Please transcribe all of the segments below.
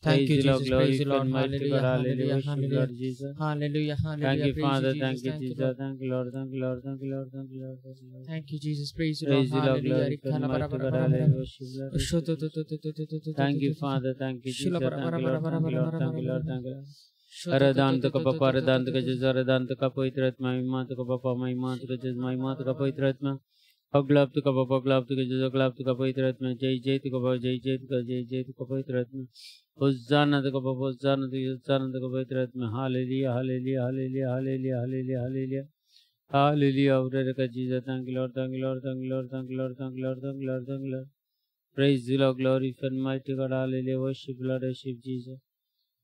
Thank you, Jesus. Praise the Lord. mighty God. Hallelujah. Hallelujah. Lord Jesus. Hallelujah. Hallelujah. Thank you, Praise Father. you, Thank you, Jesus. Jesus. Thank you, Lord. Thank you, Lord. Thank you, Lord. Thank you, Lord. Thank you, Jesus. Praise you, Praise Lord. the Lord. Hallelujah. Glory to the mighty God. Hallelujah. Worship you, Lord. Thank you, Father. Thank you, Jesus. Thank you, Lord. Thank you, Lord. Thank you, Lord. Thank you, Lord. Aradant ka papa, aradant ka Jesus, aradant ka poitratma, imat ka papa, imat ka Jesus, imat ka poitratma. Aglab ka papa, aglab ka Jesus, aglab ka poitratma. Jai jai ka papa, jai jai ka poitratma. Hosanna ka papa, Hosanna ka poitratma. Hallelujah, hallelujah, hallelujah, hallelujah, hallelujah, hallelujah. Hallelujah, Lord ka Jesus, thank you, Lord, thank you, Lord, thank you, Lord, thank you, Lord, thank you, Lord, thank you, Lord, thank you, Lord. Praise the Lord, glorify mighty God, hallelujah, worship, Lord, worship Jesus.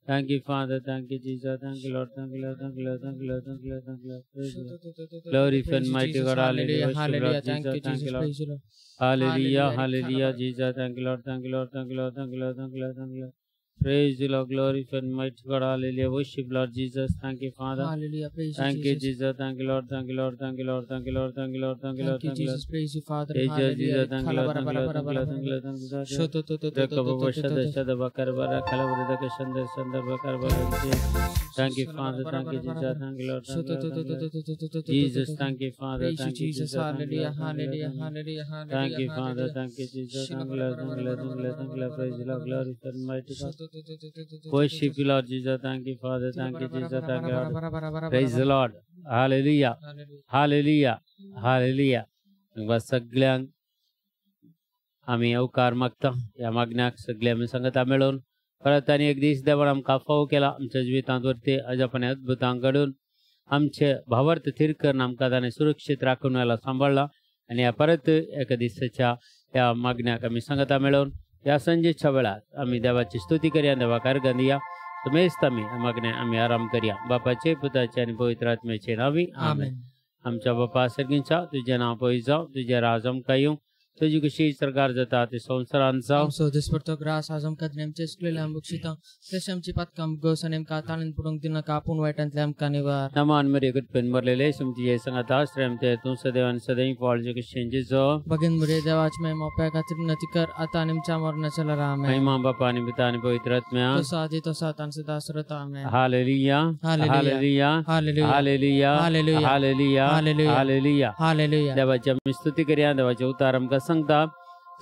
Thank you, Father. Thank you, Jesus. Thank you, Lord. Thank you, Lord. Thank you, Lord. Thank you, Lord. Thank you, Lord. Thank you, Lord. Praise the Lord. Glorify and mighty God. Hallelujah. Worship, Lord Jesus. Thank you, Lord. Hallelujah. Hallelujah. Jesus. Thank you, Lord. Thank you, Lord. Thank you, Lord. Thank you, Lord. Thank you, Lord. Thank you, Lord. Praise the Lord. Glorify and mighty God. Hallelujah. Worship, Lord Jesus. Thank you, Father. Hallelujah. Praise you, Thank you, Jesus. Jesus. Thank you, Lord. Thank you, Lord. Thank you, Lord. Thank you, Lord. Thank you, Lord. Thank you, Lord. Thank you, Jesus. Praise you, Father. Jesus, Hallelujah. thank you, Lord. Thank you, Lord. Thank you, Lord. Thank you, Lord. Thank you, Lord. Thank you, Father. Thank you, Jesus. Thank you, Lord. Thank you, Lord. Jesus, thank you, Father. Praise you, Thank you, Jesus. Hallelujah. Hallelujah. Hallelujah. Thank you, Father. Thank you, Jesus. Thank you, Lord. Thank you, Lord. Thank you, Lord. Thank you, Lord. Praise the Lord. Glorify and mighty God. Worship you, Lord Jesus. Thank you, Father. Thank you, Jesus. Thank you, Lord. Praise the Lord. Hallelujah. Hallelujah. Hallelujah. सगळ्यांक आम्ही अवकार मागता या मागण्याक सगळे आमी सांगता मेळून परत आनी एक दीस देवान आमकां फावो केला आमच्या जिवितांत वरती आज आपण अद्भुतां घडून आमचे भावार्थ थीर करून आमकां ताणें सुरक्षीत राखून व्हेला सांबाळला आनी ह्या परत एका दिसाच्या ह्या मागण्याक आमी सांगता मेळून ह्या संजेच्या वेळार आमी देवाची स्तुती करया देवाक अर्घ दिया मेस्त आमी मागण्या आमी आराम करया बापाचे पुताचे आनी पवित्र आत्म्याचे नावी आमेन. आमच्या बापा सर्गींच्या तुझे नाव पळय जावं तुझे राज आमकां येवं तुझी कशी सरकार जाता ते संवसारांत जावं So this porto graça azam kadnem chesklele am buksita teshamchi patkam gosanem ka tanen purung dina ka apun waitantlem kanivar नमान मरे गुटपन मरलेले सुमती ये संगता श्रम ते तू सदैवन सदैव पॉल जो शेंजे जो bagin mure devach me mopa katir natikar atanim chamorna chalarame महिमा बापा ने पिता ने पवित्र आत्मा to sadi to satan sida surata amen hallelujah hallelujah hallelujah hallelujah hallelujah hallelujah hallelujah देवाची आमी स्तुती करया देवाचे उतार आमकां सांगता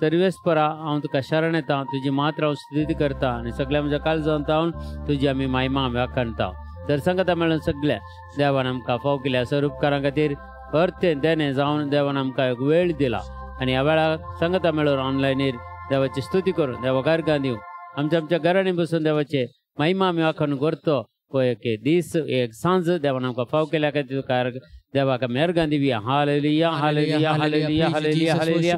सर्वेस्परा हांव तुका शरण येता तुजी मात्र हांव स्तुती करता आनी सगळ्या म्हज्या काळजांत हांव तुजी आमी महिमा व्याखणता तर सांगता मेळून सगळ्या देवान आमकां फाव केल्या सर उपकारां खातीर परतें देणे जावन देवान आमकां एक वेळ दिला आनी ह्या वेळार सांगता मेळून ऑनलायनीर देवाची स्तुती करून देवाक अर्घ दिवं आमच्या घरांनी बसून देवाचे महिमा आमी व्याखण करतो पळय एक दीस एक सांज देवान आमकां फाव केल्या खातीर तुका देवाक आमी अर्घ दिवया hallelujah hallelujah hallelujah hallelujah hallelujah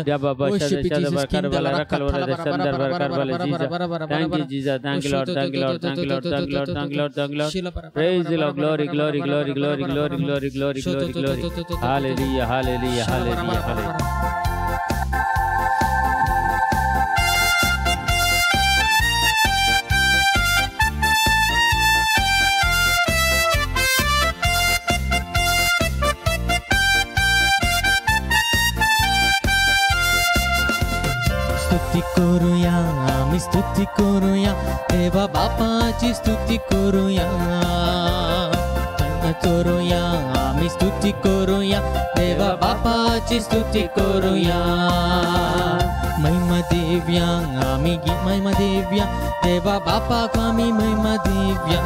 देवा बाबा शद करबला रखल वर संदर वर Karbala Jesus thank you lord thank you lord thank you lord thank you lord thank you lord thank you lord praise the lord glory glory glory glory glory glory glory glory glory hallelujah hallelujah hallelujah hallelujah स्तुति करूया देवा बापाची स्तुति करूया करूया आम्ही स्तुति करूया देवा बापाची स्तुति करूया महिमा देव्या आम्ही महिमा देव्या देवा बापाक आम्ही महिमा देव्या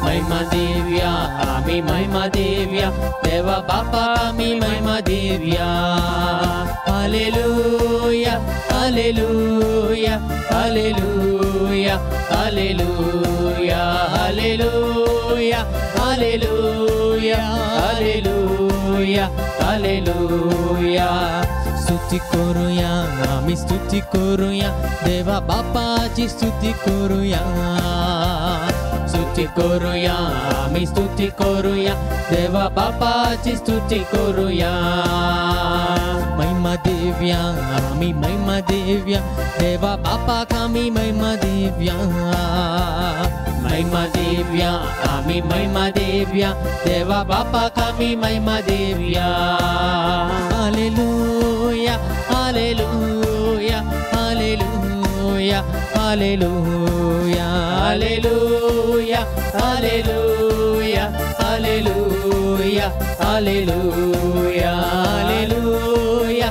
महिमा देव्या आम्ही महिमा देव्या देवा बापाक आम्ही महिमा देव्या hallelujah hallelujah hallelujah hallelujah hallelujah hallelujah hallelujah hallelujah स्तुति करूया आम्ही स्तुति करूया देवा बापाची स्तुति करूया स्तुति करूया आम्ही स्तुति करूया देवा बापाची स्तुति करूया महिमा देव्या आम्ही महिमा देव्या देवा बापाक आम्ही महिमा देव्या महिमा देव्या आम्ही महिमा देव्या देवा बापाक आम्ही महिमा देव्या hallelujah hallelujah hallelujah Hallelujah, hallelujah, hallelujah, hallelujah, hallelujah, hallelujah,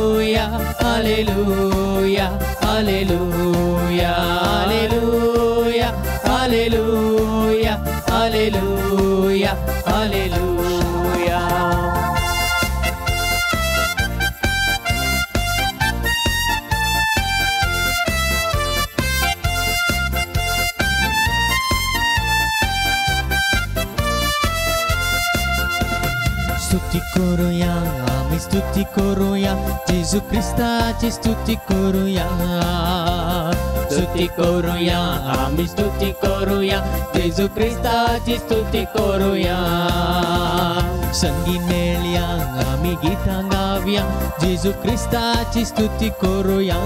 hallelujah, hallelujah, hallelujah, hallelujah, hallelujah, hallelujah, hallelujah. स्तुति करूया आम्ही स्तुति करूया येशू ख्रिस्ताची स्तुति करूया स्तुति करूया आम्ही स्तुति करूया येशू ख्रिस्ताची स्तुति करूया संगीत मेळ्या आम्ही गीता गाव्या येशू ख्रिस्ताची स्तुति करूया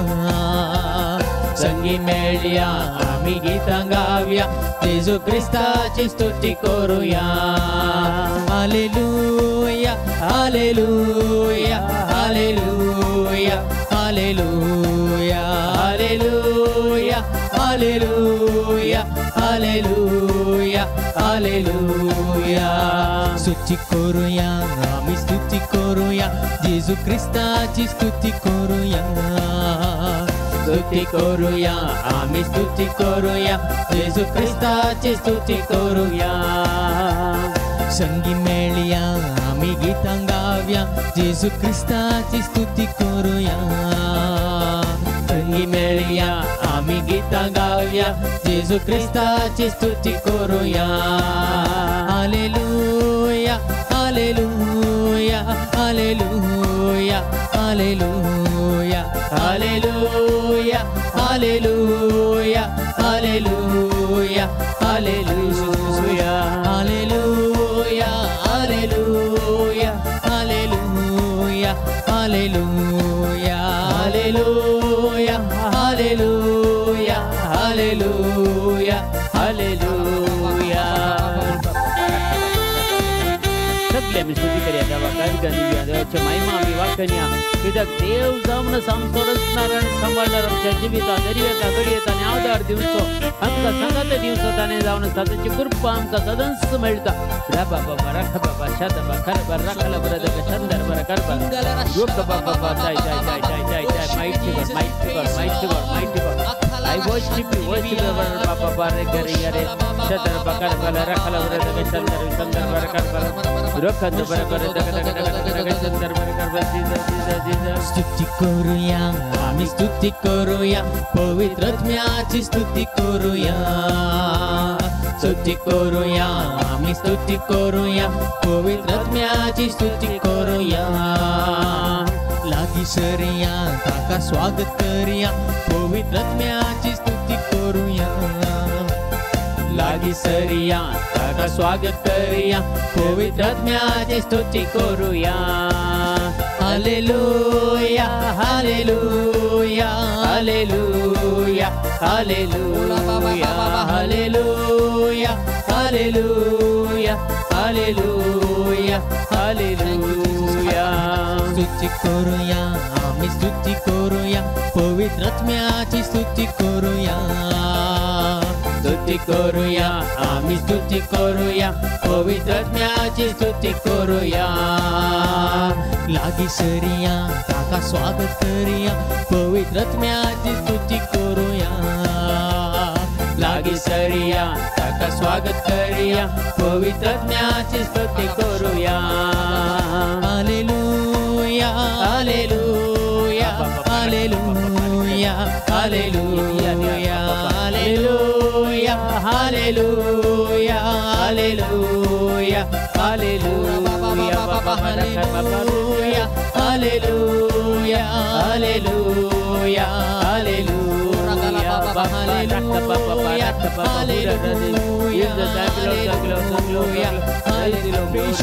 संगीत मेळ्या आम्ही गीता गाव्या येशू ख्रिस्ताची स्तुति करूया Hallelujah, hallelujah, hallelujah, hallelujah, hallelujah, hallelujah, hallelujah, hallelujah. स्तुति करूया आम्ही स्तुति करूया येशू ख्रिस्ताची स्तुति करूया स्तुति करूया आम्ही स्तुति करूया येशू ख्रिस्ताची स्तुति करूया संगी मेळ्या आम्ही गीता गाव्या येशू ख्रिस्ताची स्तुति करूया संगी मेळ्या आम्ही गीता गाव्या येशू ख्रिस्ताची स्तुति करूया hallelujah hallelujah hallelujah hallelujah hallelujah hallelujah hallelujah hallelujah hallelujah Hallelujah, hallelujah, hallelujah, hallelujah, hallelujah, hallelujah, hallelujah. सगळे आम्ही स्तुती करूया देवा काय गाणी देवाच्या महिमा आम्ही वाकण्या कित्याक देव जावन समसोरच नारायण सांभाळणार आमच्या जिवितांत दर्याता घडयेत आनी आदार दिवचो आमकां संगत दिवचो ताणें जावन ताची कृपा आमकां सदांच मेळटा राबा बाबा राख बाबा शादा बाबा खर बाबा राखला बरदक शंदर बर करबा रोक बाबा बाबा जय जय जय जय जय जय mighty God mighty God mighty God mighty God I worship you बाबा बारे गरे यारे शंदर बकर बल राखला बरदक शंदर शंदर बर करबा रोकत बर बरदक शंदर बर करबा स्तुति करूया आम्ही स्तुति करूया पवित्र आत्म्याची स्तुति करूया स्तुति करूया आम्ही स्तुति करूया पवित्र आत्म्याची स्तुति करूया लागी सरिया ताका स्वागत करूया पवित्र आत्म्याची स्तुति करूया लागी सरिया ताका स्वागत करूया पवित्र आत्म्याची स्तुति करूया Hallelujah, hallelujah, hallelujah, hallelujah, hallelujah, hallelujah, hallelujah, hallelujah. स्तुति करूया आम्ही स्तुति करूया पवित्र आत्म्याची स्तुति करूया स्तुति करूया आम्ही स्तुति करूया पवित्र आत्म्याची स्तुति करूया लागी सरिया ताका स्वागत करूया पवित्र आत्म्याची स्तुति करूया लागी सरिया ताका स्वागत करूया पवित्र आत्म्याची स्तुति करूया hallelujah hallelujah hallelujah hallelujah hallelujah hallelujah hallelujah hallelujah बाबा हालेलुया हालेलुया हालेलुया हालेलुया बाबा hallelujah hallelujah hallelujah hallelujah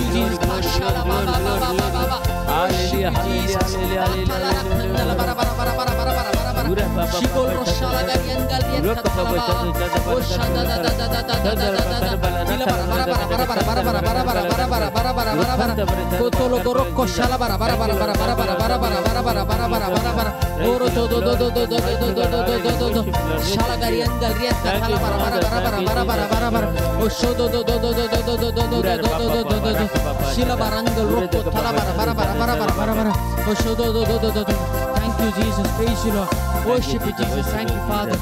Thank you, Jesus. Praise you, Lord. Worship you, Jesus. Thank you, Father.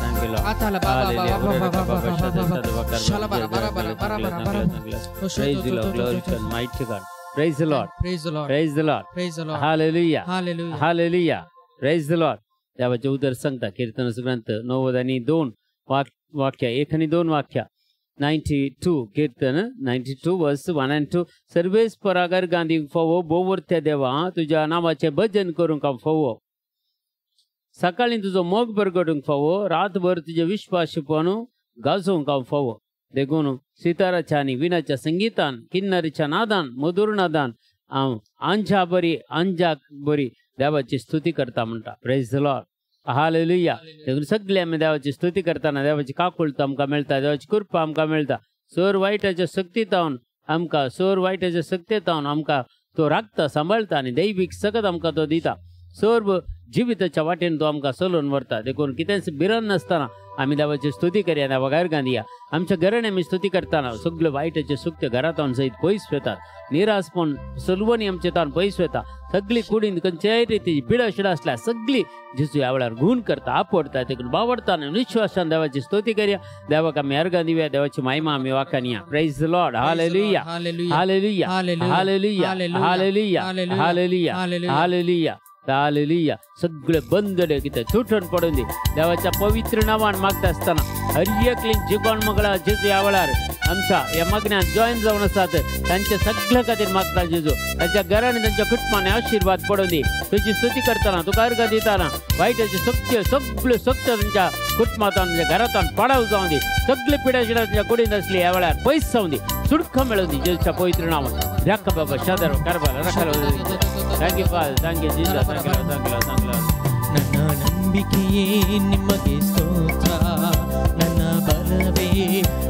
Praise the Lord. Glory to Almighty God. Praise the Lord. Praise the Lord. Praise the Lord. Praise the Lord. Hallelujah. Hallelujah. Hallelujah. Praise the Lord. देवाचे उदर सांगता कीर्तनाचो ग्रंथ 9 आणि 2 वाक्य 1 आणि 2 वाक्य 92 कीर्तन 92 वर्स 1 and 2 Sarves परागर Gandhi फोवो बोवर्त्या देवा तुझ्या नावाचे भजन करूंक फोवो सकाळी तुझो मोग बरगडूंक फोवो रातभर तुझे विश्वासपण गाजोवंक फोवो देखून सिताराच्या आणि विणाच्या संगीतान किन्नरीच्या नादान मधुर नादान हांव अंजाक बरी देवाची स्तुती करता म्हणटा प्रेज द लॉर्ड हालेलुया देखून सगळे आमी देवाची स्तुती करतना देवाची काकुळत आमकां मेळटा देवाची कृपा आमकां मेळटा सोर वायटाच्या सक्तीतावन आमकां तो राखता सांबाळटा आनी दैवीक सकत आमकां तो दिता सर्व जिविताच्या वाटेन तो आमकां चलोवन व्हरता देखून कितेंच भिरान नासतना आमी देवाची स्तुती करया देवा भायर घालया आमच्या घरान आमी स्तुती करतना सगळ्यो वायटाचे सुख्य घरांत सयत पयस वेतात निरासपण सलवणी आमचे तान पयस वेता सगळी कुडीन खंयच्याय रितीची पिडा शिडा आसल्या सगळी जेजू ह्या वेळार गुण करता आपडता देखून बावडता आनी विश्वासान देवाची स्तुती करया देवाक आमी अर्घां दिवया देवाची महिमा आमी वाखानिया praise the lord hallelujah hallelujah hallelujah hallelujah hallelujah hallelujah hallelujah सगळे बंदडे कितें तुटून पडून दी देवाच्या पवित्र नांवान मागता आसतना हर एकलीं जिगोण मंगळा जेजू ह्या वेळार आमच्या ह्या मागण्यात जॉईन जावन आसात तांच्या सगळ्या खातीर मागता जेजू तांच्या घरान तांच्या कुटुंबांनी आशीर्वाद पडून दी तुजी स्तुती करतना तुका अर्घ दितना वायटाचे सगळ्यो तांच्या कुटुंबांत घरांत पाडाव जावन दी सगळे पिड्या शिड्या तांच्या कुडीन आसली ह्या वेळार पयस जावन दी सुडखं मेळोवन दी जेजूच्या पवित्र नांवान राख बाबा शादर कारभार राखलो Thank you, Father. Thank you, Jesus. Thank you, Lord. Thank you, Lord. Thank you, Lord. ನನ್ನ ನಂಬಿಕೆಯೇ ನಿಮಗೆ ಸ್ತೋತ್ರ ನನ್ನ ಬಲವೇ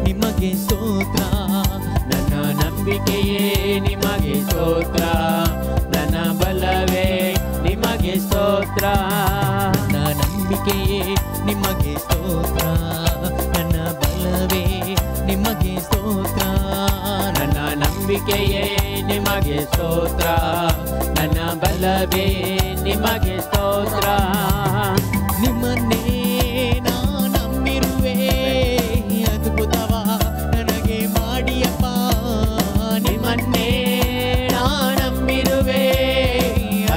ನಿಮಗೆ ಸ್ತೋತ್ರ ನನ್ನ ನಂಬಿಕೆಯೇ ನಿಮಗೆ ಸ್ತೋತ್ರ ನನ್ನ ಬಲವೇ ನಿಮಗೆ ಸ್ತೋತ್ರ ನನ್ನ ನಂಬಿಕೆಯೇ ನಿಮಗೆ ಸ್ತೋತ್ರ ನನ್ನ ಬಲವೇ ನಿಮಗೆ ಸ್ತೋತ್ರ ನನ್ನ ನಂಬಿಕೆಯೇ ನಿಮಗೆ ಸ್ತೋತ್ರ ನನ್ನ ಬಲವೇ ನಿಮಗೆ ಸ್ತೋತ್ರ ನಿಮ್ಮನ್ನೇ ನಾ ನಂಬಿರುವೆ ಅದ್ಭುತವ ನನಗೆ ಮಾಡಿಯಪ್ಪ ನಿಮ್ಮನ್ನೇ ನಾ ನಂಬಿರುವೆ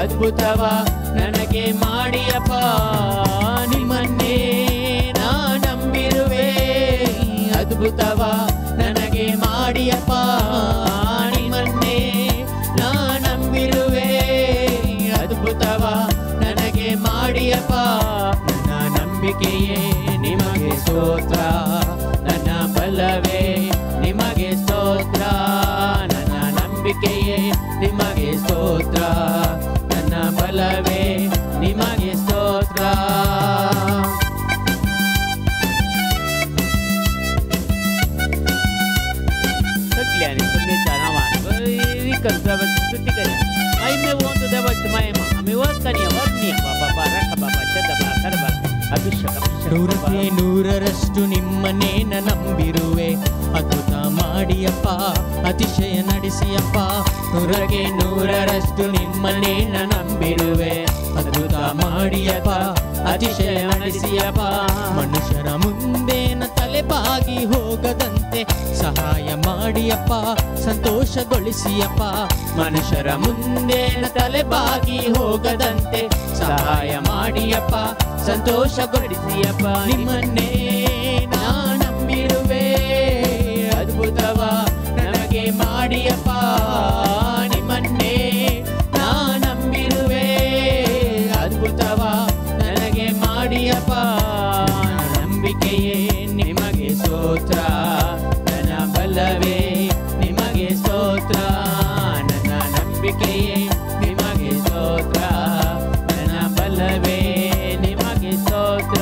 ಅದ್ಭುತವ ನನಗೆ ಮಾಡಿಯಪ್ಪ ನಿಮ್ಮನ್ನೇ ನಾ ನಂಬಿರುವೆ ಅದ್ಭುತವ ನನಗೆ ಮಾಡಿಯಪ್ಪ ನಿಮ್ಮನ್ನೇ ನಾ ನಂಬಿರುವೆ ಅದ್ಭುತವ ನನಗೆ ಮಾಡಿಯಪ್ಪ ನನ್ನ ನಂಬಿಕೆಯೇ ನಿಮಗೆ ಸ್ತೋತ್ರ ನನ್ನ ಬಲವೇ ನಿಮಗೆ ಸ್ತೋತ್ರ ನನ್ನ ನಂಬಿಕೆಯೇ ನಿಮಗೆ ಸ್ತೋತ್ರ ನನ್ನ ಬಲವೇ ನಿಮಗೆ ಸ್ತೋತ್ರ सगळ्यांनी तुमच्या नावान विकल्पाची स्तुती करा महिमे वंतु देवाची महिमा आम्ही वर्तनीय वर्णीय बाबा राख बाबा शतबा करबा ಅಭಿಷೇಕ ನೂರಕ್ಕೆ ನೂರರಷ್ಟು ನಿಮ್ಮನ್ನೇ ನಂಬಿರುವೆ ಅದ್ಭುತ ಮಾಡಿಯಪ್ಪ ಅತಿಶಯ ನಡೆಸಿಯಪ್ಪ ನೂರಕ್ಕೆ ನೂರರಷ್ಟು ನಿಮ್ಮನ್ನೇ ನಂಬಿರುವೆ ಅದ್ಭುತ ಮಾಡಿಯಪ್ಪ ಅತಿಶಯ ನಡೆಸಿಯಪ್ಪ ಮನುಷ್ಯರ ಮುಂದೇನ ತಲೆ ಬಾಗಿ ಹೋಗದಂತೆ ಸಹಾಯ ಮಾಡಿಯಪ್ಪ ಸಂತೋಷಗೊಳಿಸಿಯಪ್ಪ ಮನುಷ್ಯರ ಮುಂದೇನ ತಲೆ ಬಾಗಿ ಹೋಗದಂತೆ ಸಹಾಯ ಮಾಡಿಯಪ್ಪ ಸಂತೋಷಗೊಳಿಸಿಯಪ್ಪ ನಿಮ್ಮನ್ನೇ ನಾ ನಂಬಿರುವೆ ಅದ್ಭುತವ ನನಗೆ ಮಾಡಿಯಪ್ಪ ನಿಮ್ಮನ್ನೇ ನಾ ನಂಬಿರುವೆ ಅದ್ಭುತವ ನನಗೆ ಮಾಡಿಯಪ್ಪ ನಂಬಿಕೆಯೇ ನಿಮಗೆ ಸ್ತೋತ್ರ ನನ್ನ ಬಲವೇ ನಿಮಗೆ ಸ್ತೋತ್ರ ನನ್ನ ನಂಬಿಕೆಯೇ ನಿಮಗೆ ಸ್ತೋತ್ರ ನನ್ನ ಬಲವೇ ನಿಮಗೆ ಸ್ತೋತ್ರ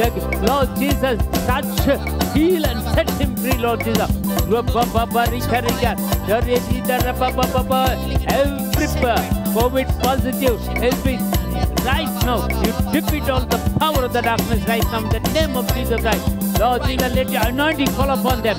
Lord Jesus, touch, heal and set him free, Lord Jesus. Every COVID positive, every right now, you defeat all the power of the darkness right now in the name of Jesus Christ. Lord Jesus, let your anointing fall upon them.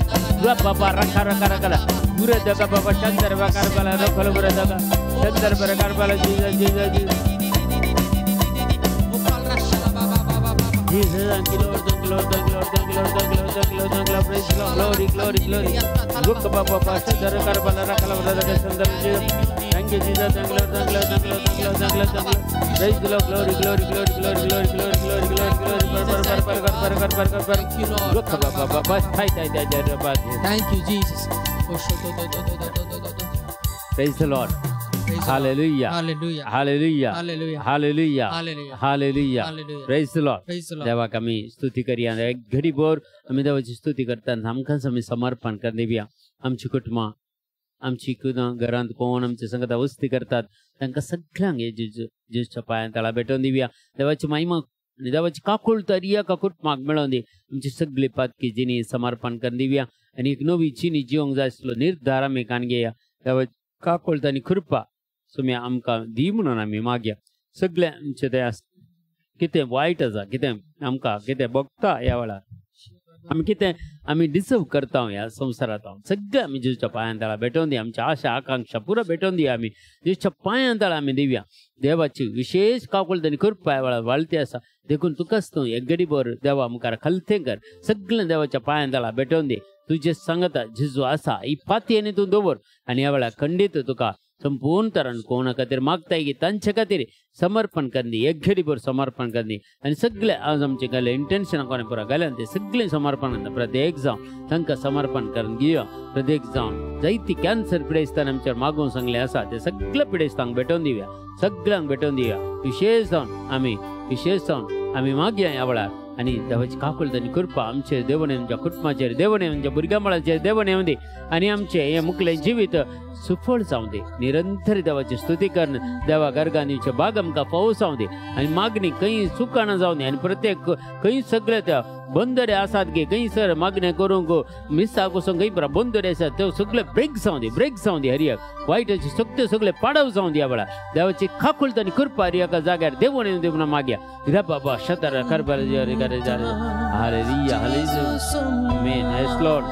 Jesus, thank you, Lord, thank you, Lord, thank you, Lord, thank you, Lord, thank you, Lord, thank you, Lord, thank you, Lord, praise the Lord, glory, glory, glory. Thank you, Jesus, thank you, Lord, thank you, Lord, thank you, Lord, thank you, Lord, thank you, Lord, thank you, praise the Lord, glory, glory, glory, glory, glory, glory, glory, glory, glory. Thank you, Jesus. Praise the Lord. Hallelujah. Hallelujah. Hallelujah. Hallelujah. Hallelujah. Hallelujah. Hallelujah. Hallelujah. Praise the Lord. Praise the Lord. देवा कमी स्तुती करिया एक घडी bore आम्ही देवाची स्तुती करताना आमकां आमी समर्पण कर देवया आमची कुटुंबां आमची घरांत कोण आमच्या संगता वस्ती करतात तांकां सगळ्यांक जेजूच्या पांयां तळा भेटोवन दिवया देवाची महिमा आनी देवाची काकूळ तरिया कुटुंबाक मेळोवन दी आमची सगळी पातकी जिणी समर्पण कर दिवया आनी एक नवी जिणी जिवंक जाय आसलो निर्धार आमी कान घेया देवाची काकूळ आनी कृपा सुमी आमकां दी म्हणून आमी मागया सगळे आमचे ते कितें वायट आसा कितें आमकां कितें भोगता ह्या वेळार आमी कितें आमी डिजर्व करता ह्या संवसारांत सगळे आमी जेजूच्या पांयां तळा भेटोवन दी आमच्या आशा आकांक्षा पुरो भेटोवन दी आमी जेजूच्या पांयां तळा आमी दिवया देवाची विशेष काकूळट आनी कृपा ह्या वेळार वाळटी आसा देखून तुकाच तूं एक घडी भर देवा मुखार खलतें कर सगळें देवाच्या पांयां तळा भेटोवन दी तुजे सांगता जेजू आसा ही पातयेनी तूं दवर आनी ह्या वेळार खंडीत तुका संपूर्ण तरान कोणा खातीर मागताय की तांचे खातीर समर्पण करनी एक घडी भर समर्पण करनी आनी सगळे आज आमचे गेले इंटेन्शनां कोणे पुरा गेल्यान ते सगळे समर्पण प्रत्येक जावन तांकां समर्पण करून घेया प्रत्येक जावन जायती कॅन्सर पिडेस्तान आमचेर मागून सांगले आसा ते सगळे पिडेस्तांक भेटोवन दिवया सगळ्यांक भेटोवन दिवया विशेष जावन आमी मागया ह्या वेळार आनी देवाची काकूळट आनी कृपा आमचेर देवणे आमच्या कुटुंबाचेर देवणे आमच्या भुरग्यां बाळांचेर देवणे येवं दी आनी आमचे हे मुखलें जिवीत सुफळ जावं दी निरंतर देवाची स्तुती करून देवा गर्गांनीचे बाग आमकां पावस जावं दी आनी मागणी खंय चुकाना जावं दी आनी प्रत्येक खंय सगळे त्या बंदरे आसात गे खंय सर मागणे करूंक मिसाक वचूंक खंय बरा बंदरे आसात ते सगळे ब्रेक जावं दी हरियाक वायटाचे सत्य सगळे पाडव जावं दी ह्या वेळार देवाची काकूळट आनी कृपा हरियाका जाग्यार देवण येवन दी म्हणून मागया रे बाबा शतर करबर hallelujah hallelujah amen yes lord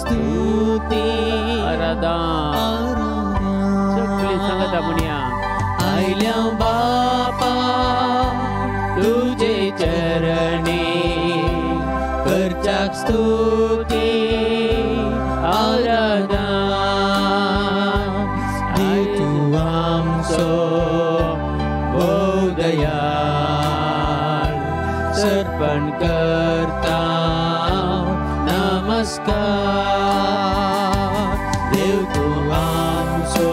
स्तुति सगळी सांगता म्हणया आयल्या बापा तुझे चरणी करच्याक स्तुति आराधना दे तू आमचो दयाळ सर्पण करता नमस्कार देव तू आमचो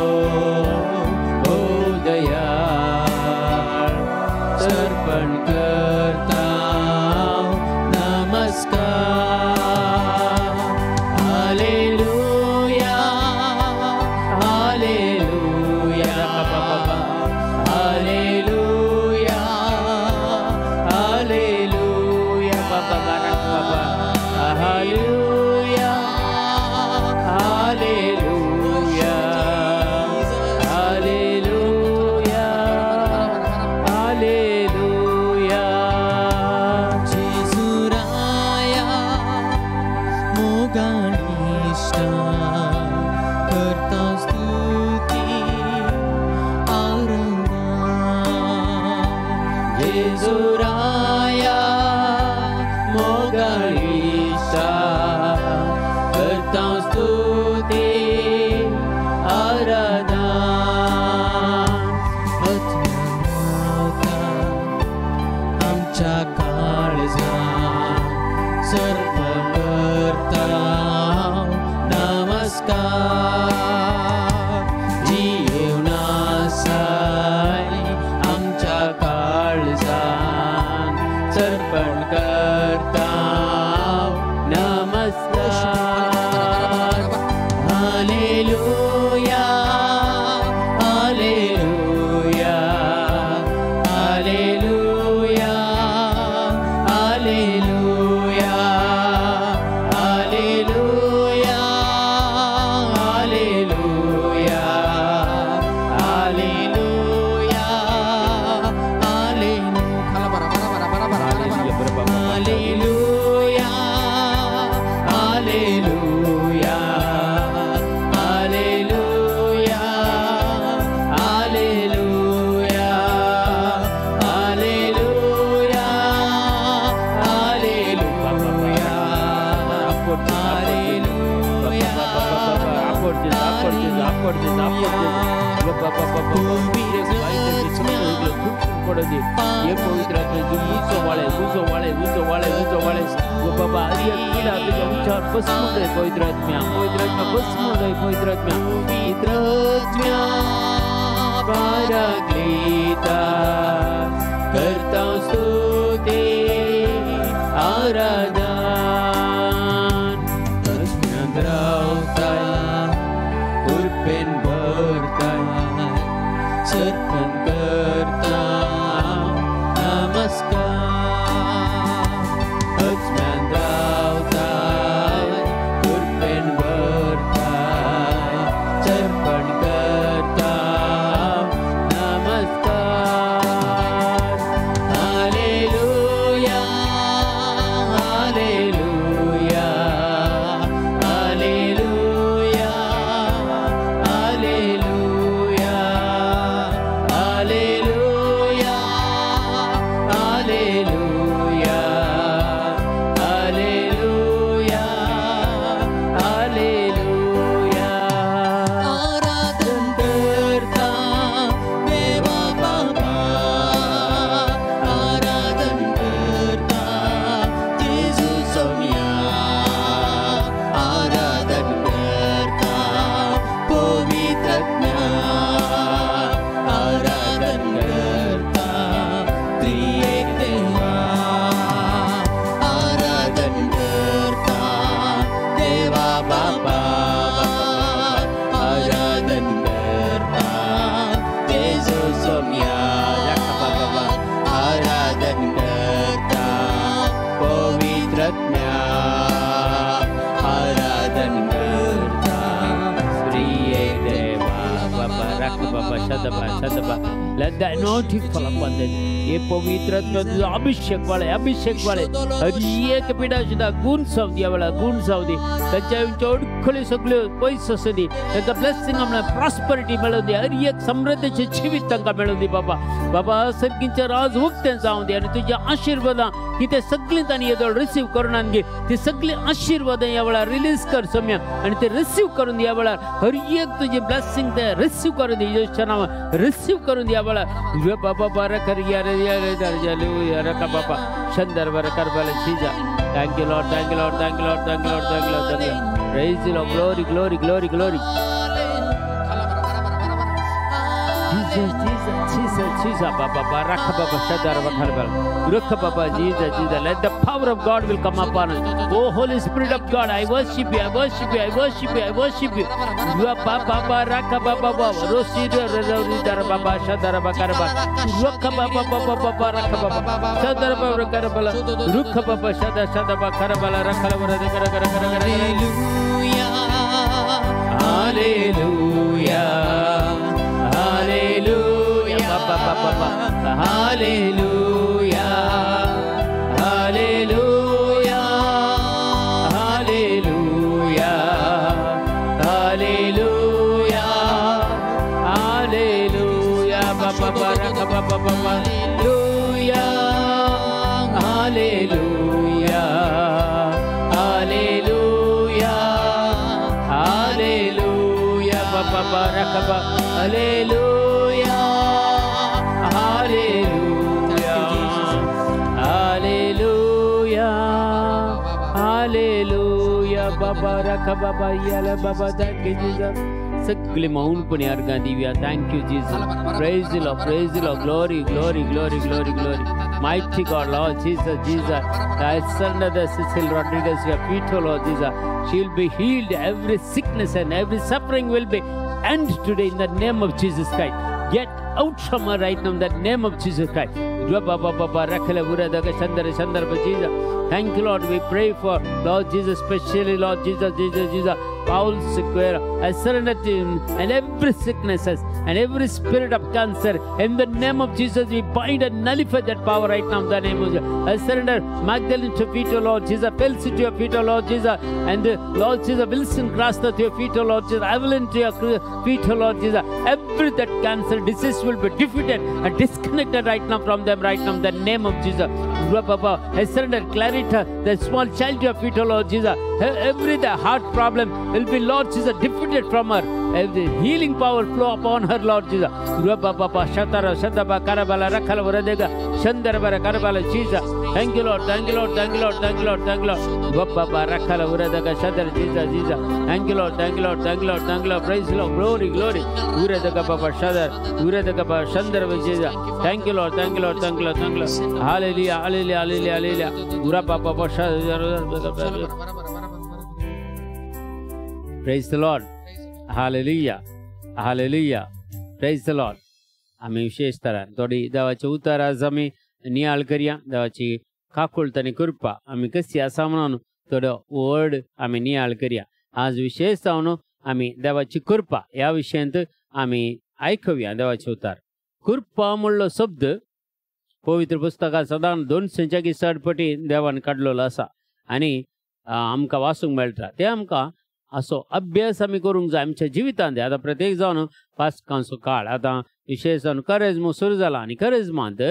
दयाळ सर्पण करता नमस्कार हालेलुया हालेलुया हालेलुया हालेलुया बाबा बाबा हालेलुया हालेलुया हालेलुया हालेलुया जेजुराया galisa करतां स्तुती आराधन आमच्या काळजात सर्व करता नमस्कार जीवनासाय आमच्या काळजात सर्पण करता नमस्कार hallelujah hallelujah hallelujah hallelujah hallelujah hallelujah hallelujah hallelujah hallelujah hallelujah hallelujah hallelujah ये पवित्र ऊंचो वाले ऊंचो वाले ऊंचो वाले ऊंचो वाले वो बाबा ये पीड़ा तो उच्चार बस मुंडे पवित्र आत्मा बस मुंडे पवित्र आत्मा पाराग्लीता करता स्तुति आराधन अस्म्यंद्रावता उर्पेन भरता सर्पण करता नमस्कार अस्म्यंद्रावता उर्पेन भरता सर्पण करता नमस्कार hallelujah hallelujah hallelujah hallelujah hallelujah hallelujah hallelujah hallelujah आराधन करता देवा बाबा आराधन करता जेजू सोम्या आराधन करता पवित्रज्ञा आराधन करता त्रिएक देवा आराधन करता देवा बाबा आराधन करता जेजू सोम्या आराधन करता पवित्रज्ञा आराधन करता त्रिएक देवा बाबा रख बाबा शतबा let the anointing fall upon them ये पवित्र अभिषेक वाले हर एक पिढा सुद्धा गुण सावदिया वाला गुण सावदी त्याच्या चौडखले सगळे पैसे सदी त्याचा ब्लेसिंग आम्हाला प्रॉस्पेरिटी मिळू दे हर एक समृद्धीचे जीवित तांका मिळू दे बाबा सर्किंचे राज उगते जाऊ दे आणि तुझ्या आशीर्वाद की ते सगळे त्यांनी येदोळ रिसीव्ह करून आणगे ते सगळे आशीर्वाद यावेळा रिलीज कर सम्या आणि ते रिसीव्ह करून यावेळा हर एक तुझे ब्लेसिंग ते रिसीव्ह करून दे येशूच्या नावात रिसीव्ह करून यावेळा बाबा बारा कर यार यार का बाबा शंदर बर कर बाला चीजा thank you lord thank you lord thank you lord thank you lord thank you lord thank you praise the lord glory glory glory glory Jesus, Baba, Rakha Baba, Shadar Bakarbal, Rukha Baba, Jesus, let the power of God will come upon us. Oh, Holy Spirit of God, I worship you, I worship you, I worship you, I worship you. Baba, Rakha Baba, Rosida, Rodar Baba, Shadar Bakarba, Rukha Baba, Rakha Baba, Shadar Bakarabala, Rukha Baba, Shadar Bakarabala, Rakha Hallelujah, Hallelujah, Hallelujah, Hallelujah, Hallelujah, Hallelujah, Hallelujah, Hallelujah, Baba Baraka Baba Hallelujah, Hallelujah. baba rakaba. Hallelujah, hallelujah, hallelujah, hallelujah. Baba rakaba baba yala baba. Thank you Jesus. सगळे मौनपणे अर्घा दिव्या. Thank you Jesus. Praise the Lord, praise the Lord. Glory, glory, glory, glory, glory. Mighty God, Lord Jesus, Jesus. I surrender the Cecil Rodriguez to your feet, oh Lord Jesus. She will be healed. Every sickness and every suffering will be end today in the name of Jesus Christ. Get out from her right now in the name of Jesus Christ. Thank you, Lord. We pray for Lord Jesus, especially Lord Jesus, Jesus. Paul Sequeira, I surrender to him and every sicknesses and every spirit of cancer. In the name of Jesus, we bind and nullify that power right now in the name of Jesus. I surrender Magdalene to your feet, O Lord Jesus. Felcy to your feet, O Lord Jesus. And Lord Jesus, Wilson Crasta to your feet, O Lord Jesus. Evelyn to your feet, O Lord Jesus. Every that cancer disease will be defeated and disconnected right now from them right now in the name of Jesus. I surrender Clarita, the small child to your feet, O Lord Jesus. Every the heart problem will be, Lord Jesus, defeated from her. Every healing power flow upon her, Lord Jesus. Thank you, Lord. Thank you, Lord. Thank you, Lord. Thank you, Lord. Thank you, Lord. Thank you, Lord. Thank you, Lord. Thank you, Lord. Thank you, Lord. Praise the Lord. Glory, glory. Thank you, Lord. Thank you, Lord. Thank you, Lord. Thank you, Lord. Hallelujah. Hallelujah. Hallelujah. Hallelujah. Praise the Lord. Hallelujah. Hallelujah. Praise the Lord. आम्ही विशेषतः थोडी देवाच्या उतार आज आम्ही नियाळ करूया. देवाची काकुळतानी कृपा आम्ही कशी असा म्हणून थोडं वर्ड आम्ही नियाळ करूया. आज विशेष जाऊन आम्ही देवाची कृपा या विषयांत आम्ही ऐकूया. देवाचे उतार कृपा म्हणलो शब्द पवित्र पुस्तकात साधारण 260 पटी देवान काढलेलो असा आणि आमकां वाचूंक मेळटा. ते आमकां असो अभ्यास आम्ही करूंक जाय आमच्या जिवितांत. आता प्रत्येक जावन पास्कांचो काळ आता विशेष जावन करेजमो सुरू जाला आणि करेजमांत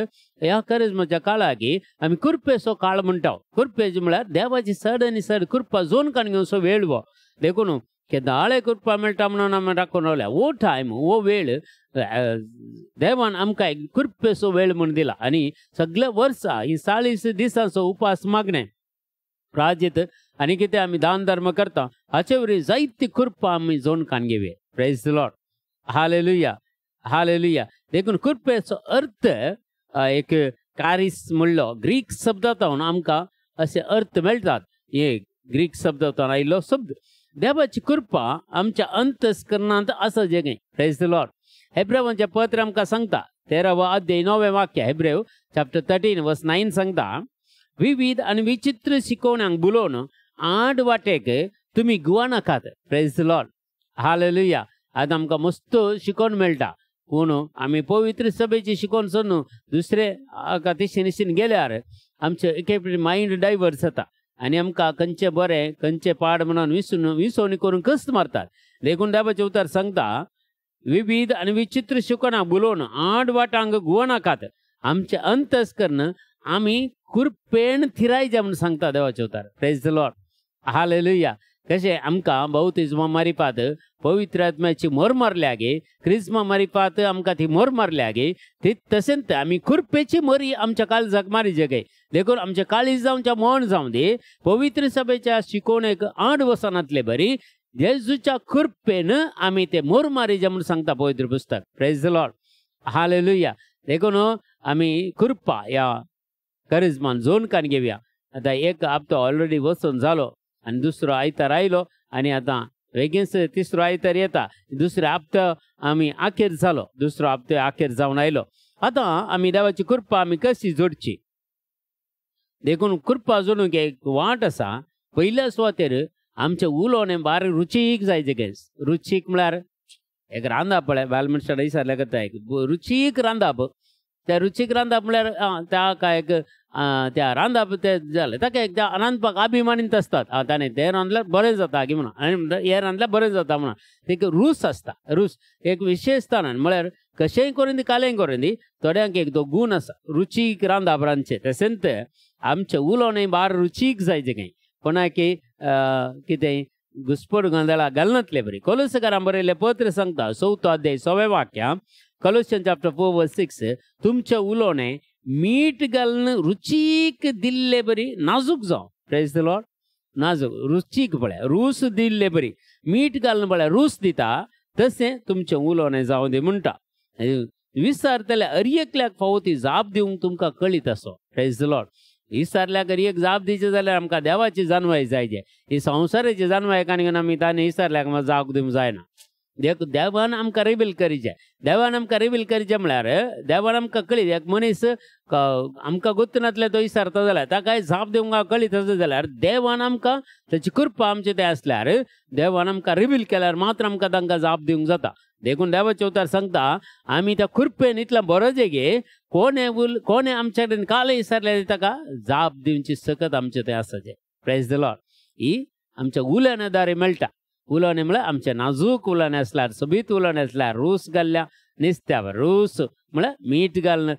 ह्या करेजमाच्या काळाक आमी कृपेचो काळ म्हणटा. कृपेची म्हळ्यार देवाची चड आनी चड कृपा जोन काण घेवचो वेळ वो देखून केदाळे कृपा मेळटा म्हणून आमी राखून रावल्या. वो टायम वो वेळ देवान आमकां एक कृपेचो वेळ म्हूण दिला आणि सगळे वर्सां ही 40 दिसांचो उपास मागणे प्राजित आणि कितें आमी दान धर्म करता हाचे वरी जायती कृपा आमी जोन काण घेवया. Praise the lord. Hallelujah. Hallelujah. देखून कृपेचो अर्थ एक कारिस म्हणलो ग्रीक शब्दांतल्यान आमकां असे अर्थ मेळटात. हे ग्रीक शब्दांतल्यान आयिल्लो शब्द. देवाची कृपा आमच्या अंतस्करणांत आसा जगें. Praise the lord. हेब्रेवांचें पत्र आमकां सांगता 13वा अध्याय 9वें वाक्य हेब्रेव चॅप्टर 13 वर्स 9 सांगता विविध आणि विचित्र शिकवण्यांक बुलोवन आड वाटेक तुम्ही गुवा नाकात. Praise the lord. हालेलुया. आज आमकां मस्त शिकोवन मेळटा पूण आमी पवित्र सभेची शिकोवन सोडून दुसरे दिशेन गेल्यार आमचे एके मायंड डायवर्ट जाता आनी आमकां खंयचें बरें खंयचें पाड म्हणून विसवणी करून कस्त मारतात. देखून देवाचें उतर सांगता विविध आणि विचित्र शिकवणांक बुलोवन आड वाटांक गुवा नाकात. आमचें अंतस्करण आमी कृपेन थिरायच्या म्हणून सांगता देवाचें उतर. Praise the lord. हालेलुया. कशें आमकां बौतिस्मा मारिपात पवित्र आत्म्याची मोर मारल्या गे क्रिस्मा मारिपात आमकां ती मोर मारल्या गे ती तशेंच आमी कृपेची मोरी आमच्या काळजाक मारी जगे. देखून आमचे काळीज जावच्या मोहन जावं दे पवित्र सभेच्या शिकवणेक आड वसनातले बरी जेजूच्या कृपेन आमी ते मोर मारी जे म्हणून सांगता पवित्र पुस्तक. Praise the lord. हालेलुया. देखून आमी कृपा या करिज्मान जोन कान घेवया. आता एक हप्तो ऑलरेडी वचून जालो आणि दुसरो आयतार आयलो आणि आता बेगीनच तिसरो आयतार येता. दुसरे हप्तो आमी आखेर जालो दुसरो हप्तो आखेर जावन आयलो. आता आमी देवाची कृपा आमी कशी जोडची. देखून कृपा जोडूंक एक वाट आसा. पयल्या सुवातेर आमचे उलोवणें बारीक रुचीक जाय जगेस. रुचीक म्हळ्यार एक रांदप पळय बायल मनशां विचारल्या करता एक रुचीक रांदप. त्या रुचीक रांदप म्हळ्यार ताका एक त्या रांदप ते जालें ताका एक रांदपाक अभिमानीत आसतात. ताणें तें रांदल्यार बरें जाता की म्हणून आनी हें रांदल्यार बरें जाता म्हणून एक रूच आसता. रूच एक विशेशतान म्हळ्यार कशेंय करून दी कालेंय करून दी थोड्यांक एक तो गूण आसा रुचीक रांदप रांदचें. तशेंच आमचें उलोवणें बार रुचीक जाय जगें. कोणाक कितें घुसपट गोंधळा घालनातले बरी. कोलोसकारांक बरयले पत्र सांगता 4 अध्याय 6 वाक्य Colossians chapter 4 verse 6 तुमचे उलोवणे मीठ घालून रुचीक दिल्ले बरी नाजूक जावं. Praise the Lord. नाजूक रुचीक पळय रूस दिल्ले बरी मीठ घालून पळय रूस दिता तशें तुमचें उलोवणें जावं दी म्हणटा. विसरतले अर्येकल्याक फावो ती जाप दिवंक तुमकां कळीत असो. Praise the lord. विसरल्याक अर्येक जाप दिवचे जाल्यार आमकां देवाची जानवाय जायचे. ही संवसाराची जानवाय घेवन आमी ताणें विसरल्याक म्हाका जाप दिवंक जायना. देवान आमकां रिवील करीचें. देवान आमकां रिवील करीचें म्हळ्यार देवान आमकां कळीत एक मनीस आमकां गोत्त नासले तो विसरता जाल्यार ताका जाप दिवंक कळीत आसा जाल्यार देवान आमकां ताची कृपा आमचे ते आसल्यार देवान आमकां रिवील केल्यार मात्र आमकां तांकां जाप दिवंक जाता. देखून देवाचे उतार सांगता आमी त्या कृपेन इतल्या बरो जेगे कोणे आमच्या कडेन काल विसरले ताका जाप दिवची सकत आमचे ते आसाचे. Praise the lord. ही आमच्या उलोवण्या दारी मेळटा. उलोवणें म्हळ्यार आमचे नाजूक उलोवणें आसल्यार सोबीत उलोवणें आसल्यार रूस घाल्ल्या नुस्त्यावर रूस म्हळ्यार मीठ घालून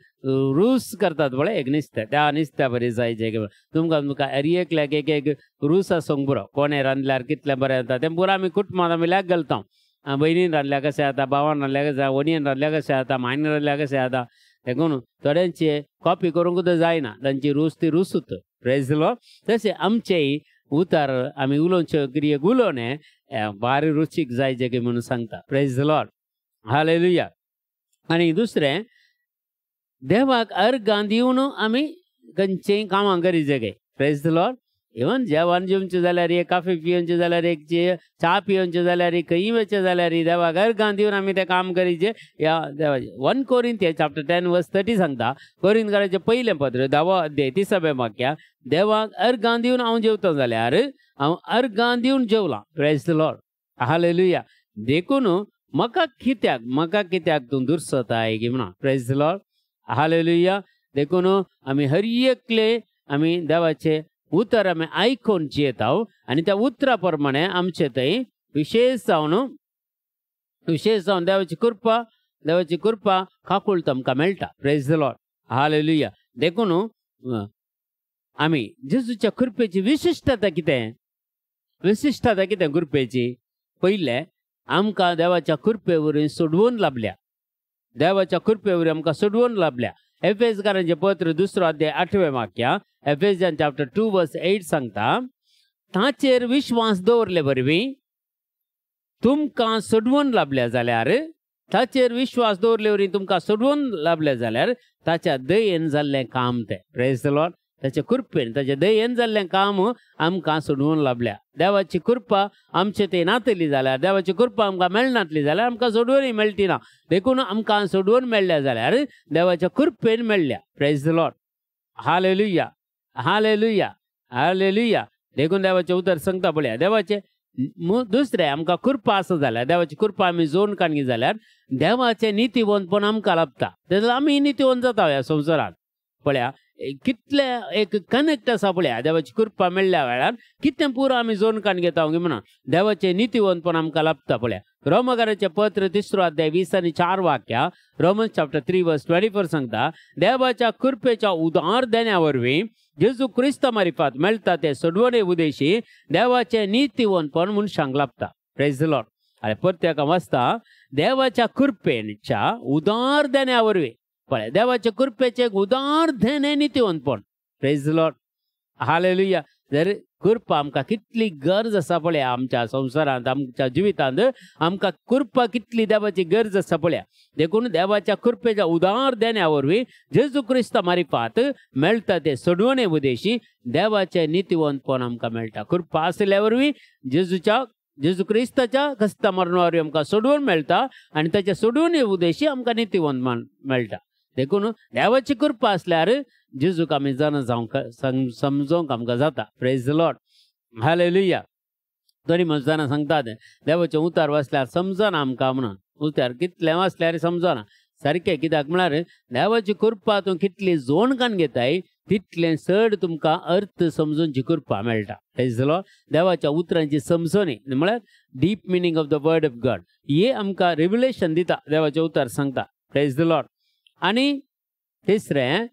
रूस करतात पळय एक नुस्तें त्या नुस्त्या बरी जायचे. तुमकां एरियेकल्याक एक रूस आसूंक बरो. कोणें रांदल्यार कितलें बरें जाता तें पुरो आमी कुटुंबांत आमी लेक घालता. बहिणीन रांदल्या कशें जाता भावान रांदल्या कशें जाता वडीन रांदल्या कशें जाता मायन रांदल्या कशें जाता. देखून थोड्यांची कॉपी करूंक जायना तांची रूस ती रूसूच. Praise the Lord. तशें आमचेय उतार आमी उलोवचे क्रियेक उलोवणें बारी रुचीक जायचे की म्हणून सांगता. Praise the lord. हालेलुया. आनी दुसरें देवाक अर्घां दिवन आमी खंयचीय कामां करीचे गे. Praise the lord. इवन जेवण जेवचें जाल्यार एक कॉफी पिवचें जाल्यार एक च्या पिवचें जाल्यार एक खंय वचचें जाल्यार देवाक अर्घां दिवन आमी तें काम करीचें. या देवाचें 1 Corinthians chapter 10 verse 30 सांगता. कोरिंथकाराचें पयलें पत्र 10 अध्याय 30 वाक्य देवाक अर्घां दिवन हांव जेवता जाल्यार हांव अर्घां दिवन जेवलां. Praise the lord. हालेलुया. देखून म्हाका कित्याक तूं दुर्सताय की म्हणा. Praise the lord. हालेलुया. देखून आमी हर एकले आमी देवाचे उतर आमी आयकून जियेता आनी त्या उतरा प्रमाणे आमचे थंय विशेष जावन देवाची कृपा खाकूळ आमकां मेळटा. Praise the lord. हालेलुया. देखून आमी जेजूच्या कृपेची विशिश्टता कितें कृपेची पयलें आमकां देवाच्या कृपे वरवीं सोडवून लाभल्या. देवाच्या कृपे वरवीं आमकां सोडवून लाभल्या. एफेसकारांचें पत्र 2 अध्याय 8 वाक्य Ephesians chapter 2 verse 8 सांगता ताचेर विश्वास दवरले वरवीं तुमकां सोडवून लाभल्या जाल्यार ताचेर विश्वास दवरले वरवीं तुमकां सोडवून लाभले जाल्यार ताच्या दयेन जाल्लें काम तें. Praise the Lord. ताच्या कृपेन ताच्या दयेन जाल्लें काम आमकां सोडवून लाभल्या. देवाची कृपा आमचे ते नातली जाल्यार देवाची कृपा आमकां मेळनातली जाल्यार आमकां सोडवून मेळटी ना. देखून आमकां सोडवून मेळ्ळ्या जाल्यार देवाच्या कृपेन मेळ्ळ्या. Praise the lord. Hallelujah. Hallelujah. Hallelujah. देखून देवाचें उतर सांगता पळया देवाचें दुसरें आमकां कृपा आसा जाल्यार देवाची कृपा आमी जोन काडली जाल्यार देवाचें नितीवंतपण आमकां लाभता. तेन्ना आमी नितीवंत जाता ह्या संवसारांत. पळया कितले एक कनेक्ट आसा पळया देवाची कृपा मेळ्ळ्या वेळार कितें पुरो आमी जोन काडून घेता म्हणून देवाचें नितीवंतपण आमकां लाभता. पळया रोमकाराचें पत्र 3 अध्याय 20 आनी 4 वाक्या रोमन्स चॅप्टर 3 verse 24 सांगता देवाच्या कृपेच्या उदार देण्या वरवीं जेजू क्रिस्त मार्फत मेळटा ते सोडवणे उदेशी देवाचें नितीवंतपण मनशांक लाभता. Praise the Lord. अरे परत वाचता देवाच्या कृपेच्या उदार देण्या वरवीं पळय देवाच्या कृपेचे उदार देणे नितीवंतपण. Praise the lord. हालेलुया. जर कृपा आमकां कितली गरज आसा पळया आमच्या संवसारांत आमच्या जिवितांत आमकां कृपा कितली देवाची गरज आसा पळया. देखून देवाच्या कृपेच्या उदार देण्या वरवीं जेजू क्रिस्त मार्फत मेळटा ते सोडवणे उदेशी देवाचें नितीवंतपण आमकां मेळटा. कृपा आसल्या वरवीं जेजू क्रिस्ताच्या कस्ता मरणा वरवीं आमकां सोडवून मेळटा आनी ताच्या सोडवणे उदेशी आमकां नितीवंतपण मेळटा. देखून देवाची कृपा आसल्यार जेजूक आमी जाणा जावंक समजोवंक आमकां जाता. Praise the lord. हालेलुया. तरी म्हजे जाणा सांगतात देवाचें उतार वाचल्यार समजना आमकां म्हणून उतार कितलें वाचल्यार समजना सारकें. कित्याक म्हळ्यार देवाची कृपा तूं कितली जोण काडून घेताय तितलें चड तुमकां अर्थ समजूनची कृपा मेळटा. Praise the Lord. देवाच्या उतरांची समजणी म्हळ्यार deep meaning of the word of God हे आमकां रिव्हिलेशन दिता. देवाचें उतार सांगता. Praise the Lord. आनी तिसरें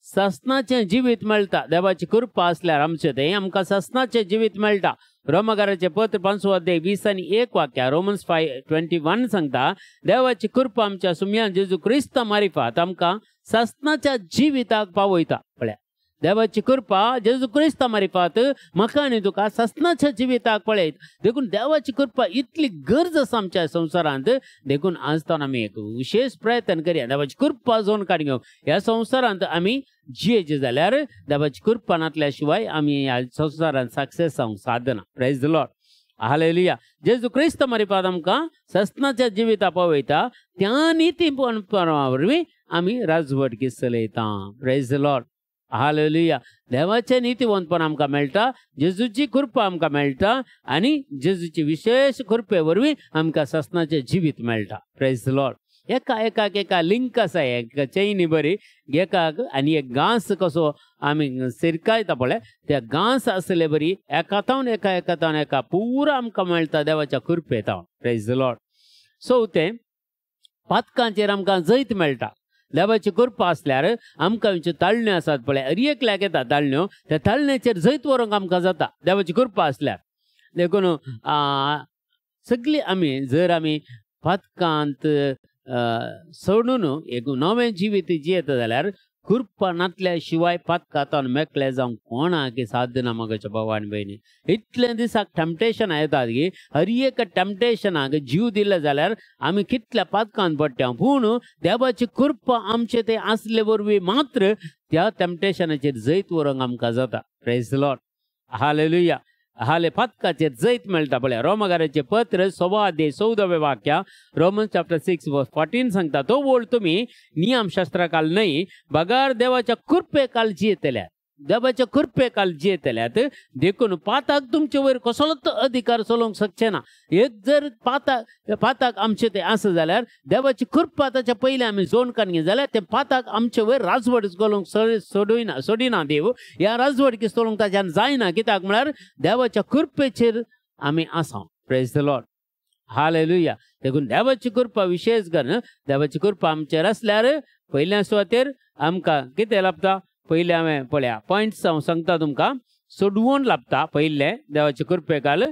ससनाचें जिवीत मेळटा. देवाची कृपा आसल्यार आमचें तें आमकां ससनाचें जिवीत मेळटा. रोमकाराचें पत्र 5 अध्याय 20 आनी 1 वाक्या रोमन्स 5:21 सांगता देवाची कृपा आमच्या सुमयान जेजू क्रिस्ता मारिफात आमकां ससनाच्या जिविताक पावयता. पळया देवाची कृपा जेजू क्रिस्ता मारिफात म्हाका आनी तुका ससनाच्या जिविताक पळयत. देखून देवाची कृपा इतली गरज आसा आमच्या संवसारांत. देखून आज तर आमी एक विशेष प्रयत्न करया देवाची कृपा जोन काडून घेवंक. ह्या संवसारांत आमी जियेचे जाल्यार देवाची कृपा नासल्या शिवाय आमी ह्या संवसारांत सक्सेस जावंक साधना. Praise the lord. Hallelujah. Jezu Krist मारिफात आमकां ससनाच्या जिविता पावयता. त्या नितीपणा वरवीं आमी राजवटकी चलयता. Praise the lord. हालेलुया. देवाचें नितीवंतपण आमकां मेळटा. जेजूची कृपा आमकां मेळटा आनी जेजूची विशेष कृपे वरवीं आमकां ससनाचें जिवीत मेळटा. Praise the Lord. एका लिंक आसा एक चैनी बरी एकाक आनी एक घास कसो आमी सिरकायता पळय त्या घास आसले बरी एकातावन एका पुरो आमकां मेळटा देवाच्या कृपेतावन. Praise the lord. चवथें पातकांचेर आमकां जैत मेळटा. देवाची कृपा आसल्यार आमकां खंयच्यो ताळण्यो आसात पळय अरियेक येता ताळण्यो त्या ताळण्याचेर जैत व्हरूंक आमकां जाता देवाची कृपा आसल्यार. देखून सगळीं आमी जर आमी पातकांत सोडून एक नवें जिवीत जियेता जाल्यार कृपा नासल्या शिवाय पातकांतान मेकळे जावंक कोणाक साधना मगाच्या भावान भयणी. इतले दिसाक टॅम्पटेशन येतात की हर एक टॅम्पटेशनाक जीव दिले जाल्यार आमी कितल्या पातकांत पडटा. पूण देवाची कृपा आमचे ते आसले वरवीं मात्र त्या टॅम्पटेशनाचेर जैत व्हरूंक आमकां जाता. Praise the lord. हालेलुया. हाले पातकाचेर जैत मेळटा पळय. रोमकाराचें पत्र 6 अध्याय 14 वाक्या रोमन्स चॅप्टर 6 वर्स 14 सांगता तो वोळ तुमी नियमशास्त्रा काल न्हय बगार देवाच्या कृपे काल जियेतल्यात. देवाच्या कृपे काल जियेतल्यात. देखून पाताक तुमचे वयर कसलोच अधिकार चलोवंक शकचे ना. एक जर पाताक आमचे ते आसा जाल्यार देवाची कृपा ताच्या पयलीं आमी जोड काडली जाल्यार ते पाताक आमचे वयर राजवट चलोवंक सोडिना देव. ह्या राजवटकी चलोवंक ताच्यान जायना. कित्याक म्हळ्यार देवाच्या कृपेचेर आमी आसा. Praise the lord. हालेलुया. देखून देवाची कृपा विशेष करून देवाची कृपा आमचेर आसल्यार पयल्या सुवातेर आमकां कितें लाभता. पयले हांवें पळया पॉयंट्स हांव सांगता तुमकां. सोडवून लाभता. पयलें देवाचे कृपेकाल.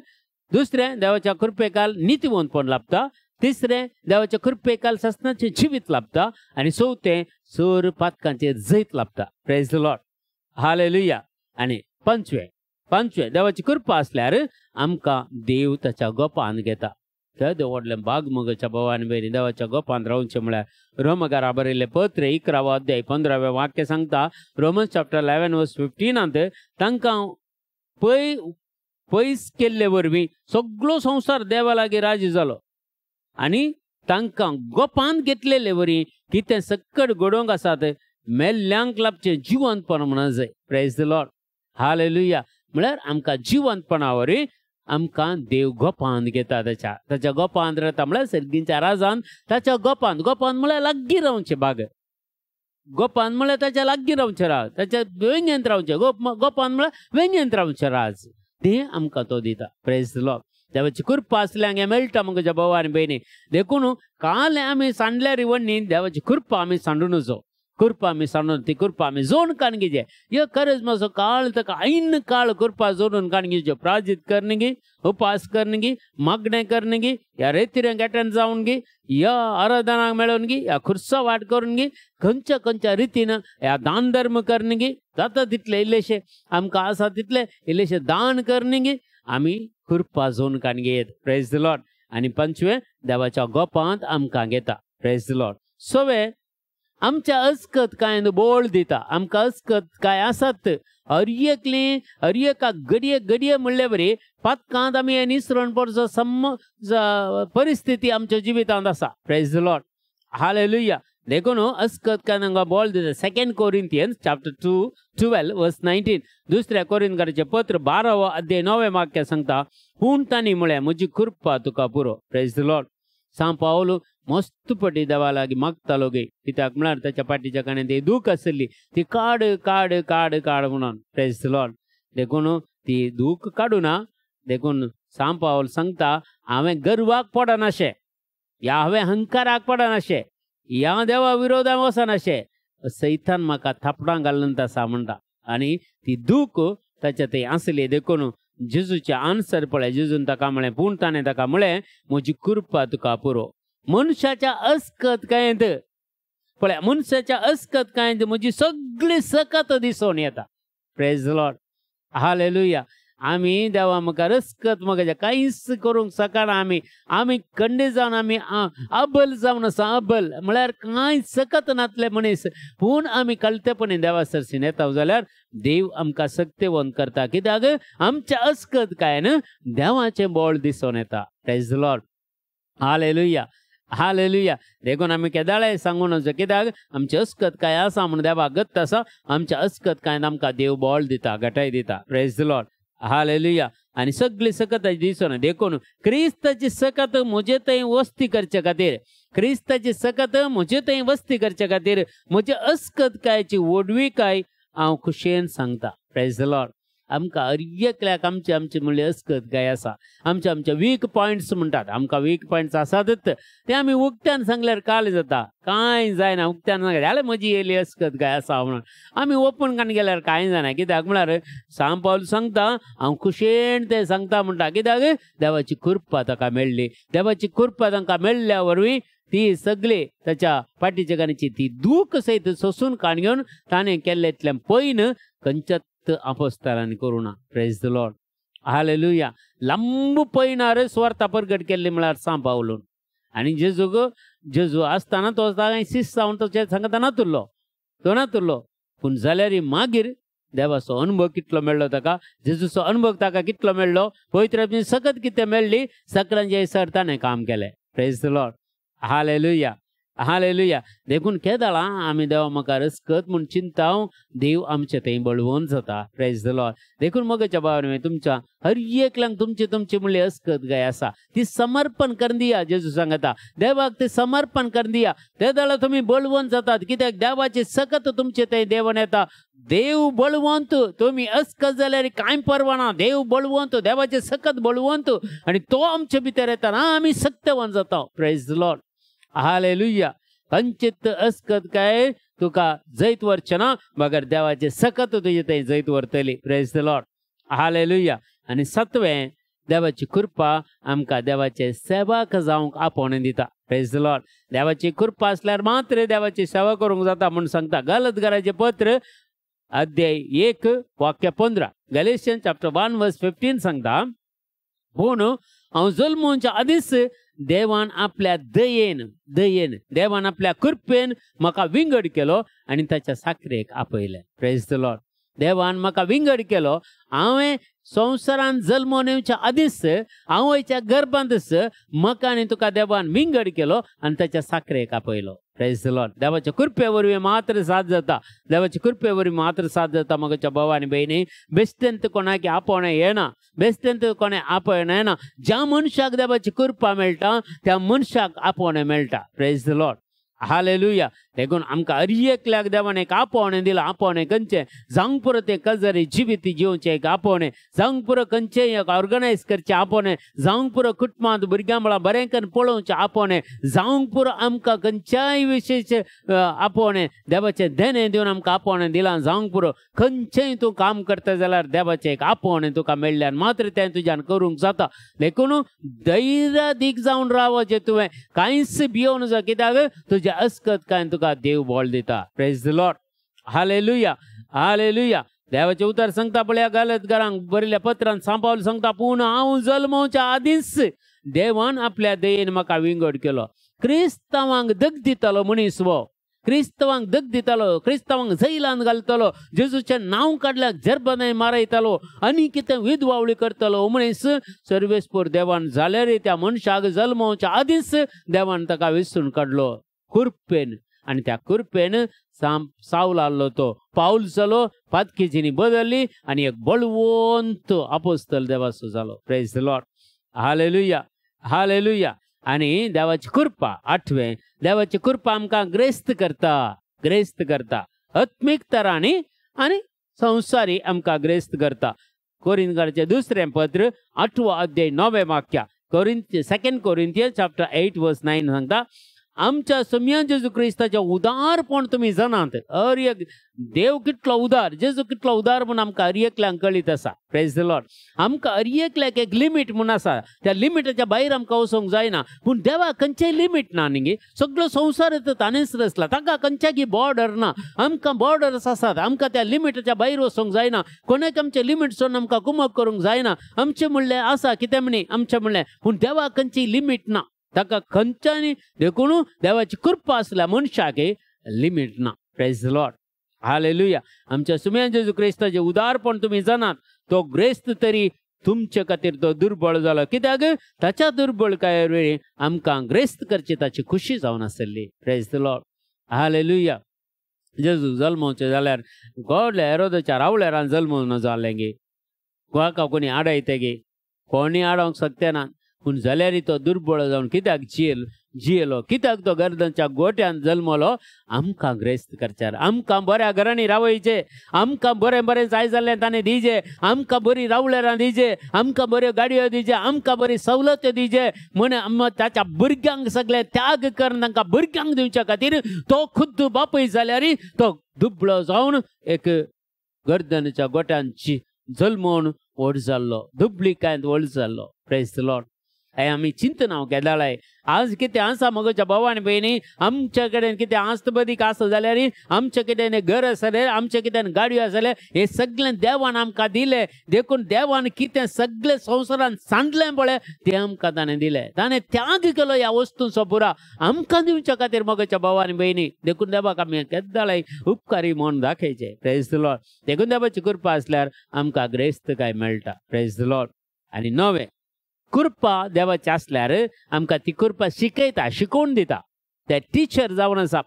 दुसरें देवाच्या कृपेकाल नितीवंतपण लाभता. तिसरें देवाच्या कृपेकाल ससनाचें जिवीत लाभता. आनी चवथें सर पातकांचेर जैत लाभता. Praise the lord. हालेलुया. आनी पंचवें देवाची कृपा आसल्यार आमकां देव ताच्या गोपान घेता. त्या व्हडलें बाग मगच्या भवान बेरी देवाच्या गोपान रावचें म्हळ्यार रोमकारा बरयल्लें पत्र 11 अध्याय 15 वाक्य सांगता. रोमन्स चॅप्टर 11 वर्स 15 तांकां पयस केल्ले वरवीं सगळो संवसार देवा लागीं राजी जालो आनी तांकां गोपान घेतलेले वरी कितें सक्कट घडोवंक आसात मेल्ल्यांक लाभचें जिवंतपण म्हणून जाय. Praise the lord. हालेलुया. म्हळ्यार आमकां जिवंतपणा वरी आमकां देव गोपान घेता. ताच्या गोपान रावता म्हळ्यार सर्गींच्या राजान ताच्या गोपान म्हळ्यार लागीं रावचें बाग. गोपान म्हळ्यार ताच्या लागीं रावचें राज. ताच्या वेंगेंत रावचें. गोपान म्हळ्यार वेंगेंत रावचें राज. तें आमकां तो दिता. Praise the Lord. देवाची कृपा आसल्यांक हें मेळटा म्हज्या भवान भयणी. देखून काल आमी सांडल्यार इवण्णी देवाची कृपा आमी सांडून वचो. कृपा आमी सांडून ती कृपा आमी जोड काडून घेवचे. ह्यो खरेंच मातसो काळ ताका ऐन काळ कृपा जोडून काडून घेवच्यो. प्रार्थीत करन गी, उपास करन गी, मागणें करन गी, ह्या रेतीऱ्यांक एटेंड जावन गी, ह्या आराधनाक मेळोन गी, ह्या खुर्सा वाट करून गी, खंयच्या रितीन ह्या दान धर्म करन गी. जाता तितले इल्लेशे आमकां आसा तितले इल्लेशे दान करन गी आमी कृपा जोडून काडून घेयत. Praise the Lord. आनी पंचवें देवाच्या गोपांत आमकां घेता. Praise the Lord. सवें आमच्या अस्कत कांय बोळ दिता. आमकां अस्कत कांय आसात हर एका घडये म्हणले बरी पातकांत आमी हें निसरण पडचो परिस्थिती आमच्या जिवितांत आसा. Praise the lord. हालेलुया. देखून अस्कत कांय तांकां बोळ दिता. 2 कोरिंथियन्स चॅप्टर 2:12 वर्स 19 दुसऱ्या कोरिंथकाराचें पत्र 12 अध्याय 9 वाक्य सांगता. पूण तांणी म्हळें म्हजी कृपा तुका पुरो. Praise the Lord. सांत पावलो मस्त पटी देवा लागीं मागतालो गे. कित्याक म्हळ्यार ताच्या पाठीच्या काण्यान ती दूख आसली ती काड म्हणून. Praise the Lord. देखून ती दूख काडूना. देखून सांत पावल सांगता हांवें गर्वाक पडनाशें, हांवें हंकाराक पडनाशें, ह्या देवा विरोधांत वचनाशें, सैतान म्हाका थापडां घालून आसा म्हणटा आनी ती दूख ताच्या थंय आसली देखून जेजूचे आन्सर पळय जेजून ताका म्हळें पूण ताणें ताका म्हळें म्हजी कृपा तुका पुरो मनशाच्या अस्कतकायेंत पळय मनशाच्या अस्कतकायेंत म्हजी सगळी सकत दिसून येता प्रेज द लॉर्ड हालेलुया आमी देवा मुखार अस्कत मगाच्या कांयच करूंक शकना आमी खंडे जावन आमी अबल जावन आसा अबल म्हळ्यार कांय सकत नातले मनीस पूण आमी कळतेपणी देवा सरसीन येता जाल्यार देव आमकां सक्तिवंत करता कित्याक आमच्या अस्कतकायेन देवाचें बळ दिसून येता praise the lord hallelujah hallelujah देखून आमी केदाळे सांगून वचो कित्याक आमची अस्कतकाय आसा म्हूण देवा गत्त आसा आमच्या अस्कतकायेन आमकां देव बळ दिता घटाय दिता प्रेज द लॉर्ड हालेलुया आनी सगळी सकत दिसून देखून क्रिस्ताची सकत म्हजे थंय वस्ती करचे खातीर क्रिस्ताची सकत म्हजे थंय वस्ती करचे खातीर म्हजे अस्कतकायची वडवीकाय हांव खुशेन सांगता प्रेज द लॉर्ड आमकां हर एकल्याक आमची म्हणल्यार अस्कतकाय आसा आमचे वीक पॉयंट्स म्हणटात आमकां वीक पॉयंट्स आसातच ते आमी उक्त्यान सांगल्यार काल जाता कांय जायना उक्त्यान सांगल्यार जाल्यार म्हजी येयली अस्कतकाय आसा म्हणून आमी ओपन कान गेल्यार कांय जायना कित्याक म्हळ्यार सांत पावल सांगता हांव खुशेन तें सांगता म्हणटा कित्याक देवाची कृपा ताका मेळ्ळी देवाची कृपा तांकां मेळ्ळ्या वरवीं ती सगळी ताच्या पाठीच्या गाणीची ती दूख सयत सोसून काण घेवन ताणें केल्लेतल्यान पयन खंयच्याच अपोस्तलांनी करूना प्रेज द लॉर्ड हालेलुया लांब पयनार स्वार्था प्रगट केल्ली म्हळ्यार सांत पावलून आनी जेजू आसतना तो शिस्त जावन तो सांगता नातुरलो तो नातुरलो पूण जाल्यार मागीर देवाचो अनुभव कितलो मेळ्ळो ताका जेजूचो अनुभव ताका कितलो मेळ्ळो पवित्र सकत कितें मेळ्ळी सकलांचे सर ताणें काम केलें praise the lord hallelujah hallelujah देखून केदाळा आमी देवा मुखार अस्कत म्हूण चिंताव देव आमचे थंय बळवंत जाता प्रेज द लॉर्ड देखून मगच्या भावांनी तुमच्या हर एकल्यांक तुमची म्हणली अस्कत गाय आसा ती समर्पण करून दिया जेजू सांगता देवाक ते समर्पण करून दिया ते जाल्यार तुमी बळवंत जातात कित्याक देवाची सकत तुमचे थंय देवन येता देव बळवंत तुमी अस्कत जाल्यार कांय परवाना देव बळवंत देवाचे सकत बळवंत आनी तो आमचे भितर येता आमी सत्यवंत जाता प्रेज द लॉर्ड हालेलुया खंयचीत अस्कत काय तुका जैत व्हरचेना मगर देवाचे सकत तुजे थंय जैत व्हरतली प्रेज द लॉर्ड हालेलुया आनी सातवें देवाची कृपा आमकां देवाचे सेवक जावंक आपोवणें दिता प्रेज द लॉर्ड देवाची कृपा आसल्यार मात्र देवाची सेवा करूंक जाता म्हूण सांगता गलतकाराचें पत्र अध्याय 1 वाक्य 15 गलेशियन चॅप्टर 1 वर्स 15 सांगता पूण हांव जल्मोवच्या आदींच देवान आपल्या दयेन देवान आपल्या कृपेन म्हाका विंगड केलो आनी ताच्या साखरेक आपयलें प्रेज द लॉर्ड देवान म्हाका विंगड केलो हांवें संवसारान जल्मोवन येवच्या आदींच हांव वयच्या गर्भांतच म्हाका आनी तुका देवान विंगड केलो आनी ताच्या साखरेक आपयलो प्रेज द लॉर्ड देवाच्या कृपे वरवीं मात्र साथ जाता देवाच्या कृपे वरवीं मात्र साथ जाता मगच्या भाव आनी भयणी बेश्टेंत कोणाक आपोवणें येना बेश्टेंत कोणें आपयणें येना ज्या मनशाक देवाची कृपा मेळटा त्या मनशाक आपोवणें मेळटा प्रेज द लॉर्ड हालेलुया देखून आमकां हर एकल्याक देवान एक आपोवणें दिलां आपोवणें खंयचें जावंक पुरो तें कजरी जिविती जिवचें एक आपोवणें जावंक पुरो खंयचें एक ऑर्गनायज करचें आपोवणें जावंक पुरो कुटुंबांत भुरग्यां म्हळ्यार बरें करून पळोवचें आपोवणें जावंक पुरो आमकां खंयच्याय विशयचें आपोवणें देवाचें देणें दिवन आमकां आपोवणें दिलां जावंक पुरो खंयचेंय तूं काम करता जाल्यार देवाचें एक आपोवणें तुका मेळ्ळ्यान मात्र तें तुज्यान करूंक जाता देखून धैर्य दीक जावन रावचें तुवें कांयच भियोव नजो कित्याक तुज्या अस्कतकायेन तुका देव बळ दिता praise the lord hallelujah hallelujah देवाचें उतर सांगता पळया गलतकारांक बरयल्या पत्रांत सांत पावल सांगता पूण हांव जल्मोवच्या आदींच देवान आपल्या दयेन म्हाका विंगड केलो क्रिस्तांवांक दग दितालो मनीस वो क्रिस्तांवांक दग दितालो क्रिस्तांवांक जैलांत घालतालो जेजूचें नांव काडल्यार जरबनाय मारयतालो आनी कितें विधवावळी करतालो मनीस सर्वेस्पर देवान जाल्यार त्या मनशाक जल्मोवच्या आदींच देवान ताका वेंचून काडलो कृपेन आनी त्या कृपेन सावल आसलो तो पाऊल जालो पातकेजीनी बदलली आनी एक बळवंत अपोस्तल देवाचो जालो praise the lord hallelujah hallelujah आनी देवाची कृपा 8वें देवाची कृपा आमकां ग्रेस्त करता आत्मीक तरांनी आनी संवसारी आमकां ग्रेस्त करता कोरिंथकाराचें दुसरें पत्र 8वो अध्याय 9वें वाक्य 2 कोरिंथियन्स चॅप्टर 8 वर्स 9 सांगता आमच्या सम्या जेजू क्रिस्ताच्या उदारपण तुम्ही जाणात. हर एक देव कितलो उदार, जेजू कितलो उदार म्हणून आमकां हर एकल्यांक कळीत आसा. Praise the Lord. आमकां हर एकल्याक एक लिमीट म्हूण आसा. त्या लिमिटाच्या भायर आमकां वचोंक जायना. पूण देवाक खंयचेय लिमीट ना न्ही. सगळो संवसार ताणेंच रचला. ताका खंयच्याय बॉर्डर ना. आमकां बॉर्डर्स आसात. आमकां त्या लिमिटाच्या भायर वचोंक जायना. कोणाक आमचे लिमीट सोडून आमकां कुमक करूंक जायना. आमचें म्हणलें आसा कितें म्हणी आमचें म्हणलें. पूण देवाक खंयची लिमीट ना. ताका खंयच्यानी देखून देवाची कृपा आसल्या मनशाक लिमीट ना. Praise the lord. हालेलुया. आमच्या सुम्या जेजू क्रिस्ताचे उदारपण तुम्ही जाणात. तो ग्रेस्त तरी तुमचे खातीर तो दुर्बळ जालो. कित्याक ताच्या दुर्बळकाये वेळी आमकां ग्रेस्त करची ताची खुशी जावन आसली. Praise the lord. हालेलुया. जेजू जल्मोवचे जाल्यार गोडल्या हेरोदाच्या रावळेरान जल्मोवन जालें गे. गोंयका कोणी आडयते गे. कोणी आडोवंक शकते ना. पूण जाल्यार तो दुर्बळ जावन कित्याक जियेलो. कित्याक तो गर्दनच्या गोट्यान जल्मलो. आमकां ग्रेस्त करच्यार. आमकां बऱ्या घरांनी रावयचे. आमकां बरें बरें जाय जाल्लें ताणें दिजे. आमकां बरी रावळेरां दिजे. आमकां बऱ्यो गाडयो दिजे. आमकां बरी सवलत्यो दिजे. म्हण ताच्या भुरग्यांक सगळे त्याग करून तांकां भुरग्यांक दिवच्या खातीर तो खुद्द बापूय जाल्यार तो दुबळो जावन एक गर्दनच्या गोट्यान जल्मोवन व्हड जाल्लो. दुबळीकायेंत व्हड जाल्लो. Praise the Lord. हे आमी चिंतना केदाळाय. आज कितें आसा मगोच्या भावान भयणी. आमचे कडेन कितें आस्तबदीक आसा जाल्यार आमचे कितें घर आसले, आमचे कितें गाडयो आसले, हे सगळें देवान आमकां दिलें. देखून देवान कितें सगळें संवसारान सांडलें पळय तें आमकां ताणें दिलें. ताणें त्याग केलो ह्या वस्तूंचो पुरा आमकां दिवच्या खातीर मगोच्या भावान भयणी. देखून देवाक आमी केदाळाय उपकारी म्हूण दाखयचे. Praise the Lord. देखून देवाची कृपा आसल्यार आमकां ग्रेस्त काय मेळटा. Praise the Lord. आनी नवें कृपा देवाची आसल्यार आमकां ती कृपा शिकयता, शिकोवन दिता. ते टिचर जावन आसा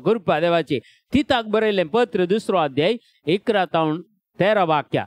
कृपा देवाची. तिताक बरयलें पत्र 2 अध्याय 11 ते 13 वाक्या.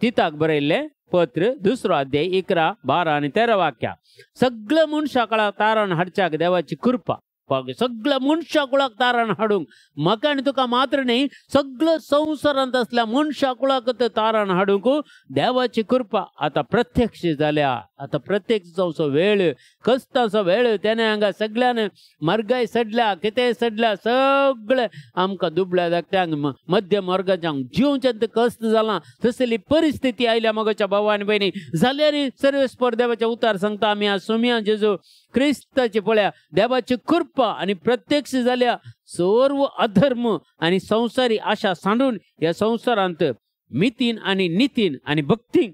तिताक बरयल्लें पत्र 2 अध्याय 11, 12 आनी 13 वाक्या. सगळ्या मनशाक तारण हाडच्याक देवाची कृपा. सगळ्या मनशाकुळाक तारण हाडूंक म्हाका आनी तुका मात्र न्ही, सगळ्या संवसारांत असल्या मनशाकुळाक तारण हाडूंक देवाची कृपा आतां प्रत्यक्ष जाल्या. आतां प्रत्यक्ष जावचो वेळ, कस्ताचो वेळ तेणे हांगा सगळ्यान मार्गाय सडल्या, कितें सडल्या, सगळे आमकां दुबळ्या धाकट्यांक मध्यम वर्गाच्यांक जिवचें कस्त जालां. तसली परिस्थिती आयल्या मगोच्या भावान भयणी. जाल्यार सर्वेस्पर देवाचे उतार सांगता आमी आज सुम्या जेजू क्रिस्ताची पळया देवाची कृपा आनी प्रत्यक्ष जाल्या. सर्व अधर्म आनी संवसारी आशा सांडून ह्या संवसारांत मितीन आनी नितीन आनी भक्तीन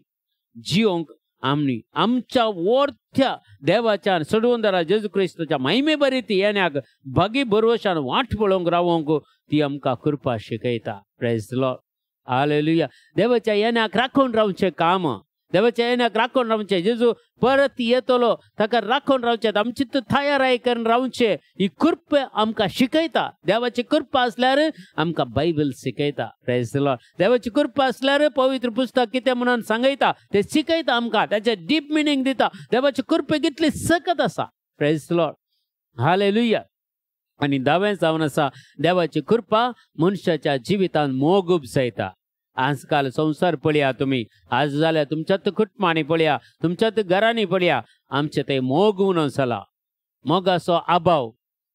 जिवंक आमी आमच्या वरथ्या देवाच्या सडवंदरा जेजू क्रिस्ताच्या महिमे बरी ती येण्याक भागी भरवशान वाट पळोवंक रावोंक ती आमकां कृपा शिकयता. Praise the lord. हालेलुया. देवाच्या येण्याक राखून रावचें काम. देवाच्या येण्याक राखून रावचें. जेजू परत येतलो ताका राखून रावचें. आमची तयाराय करून रावचें. ही कृपा आमकां शिकयता. देवाची कृपा आसल्यार आमकां बायबल शिकयता. Praise the Lord. देवाची कृपा आसल्यार पवित्र पुस्तक कितें म्हणून सांगयता तें शिकयता आमकां. ताचें डीप मिनींग दिता. देवाची कृपा कितली सकत आसा. Praise the lord. हालेलुया. आनी 10वें जावन आसा देवाची कृपा मनशाच्या जिवितांत मोग उपसयता. आजकाल संसार पळया तुम्ही. आज जाल्यार तुमच्यात कुटुंबांनी पळया, तुमच्यात घरांनी पळया, आमचे ते मोग उणो जाला. मोगाचो अभाव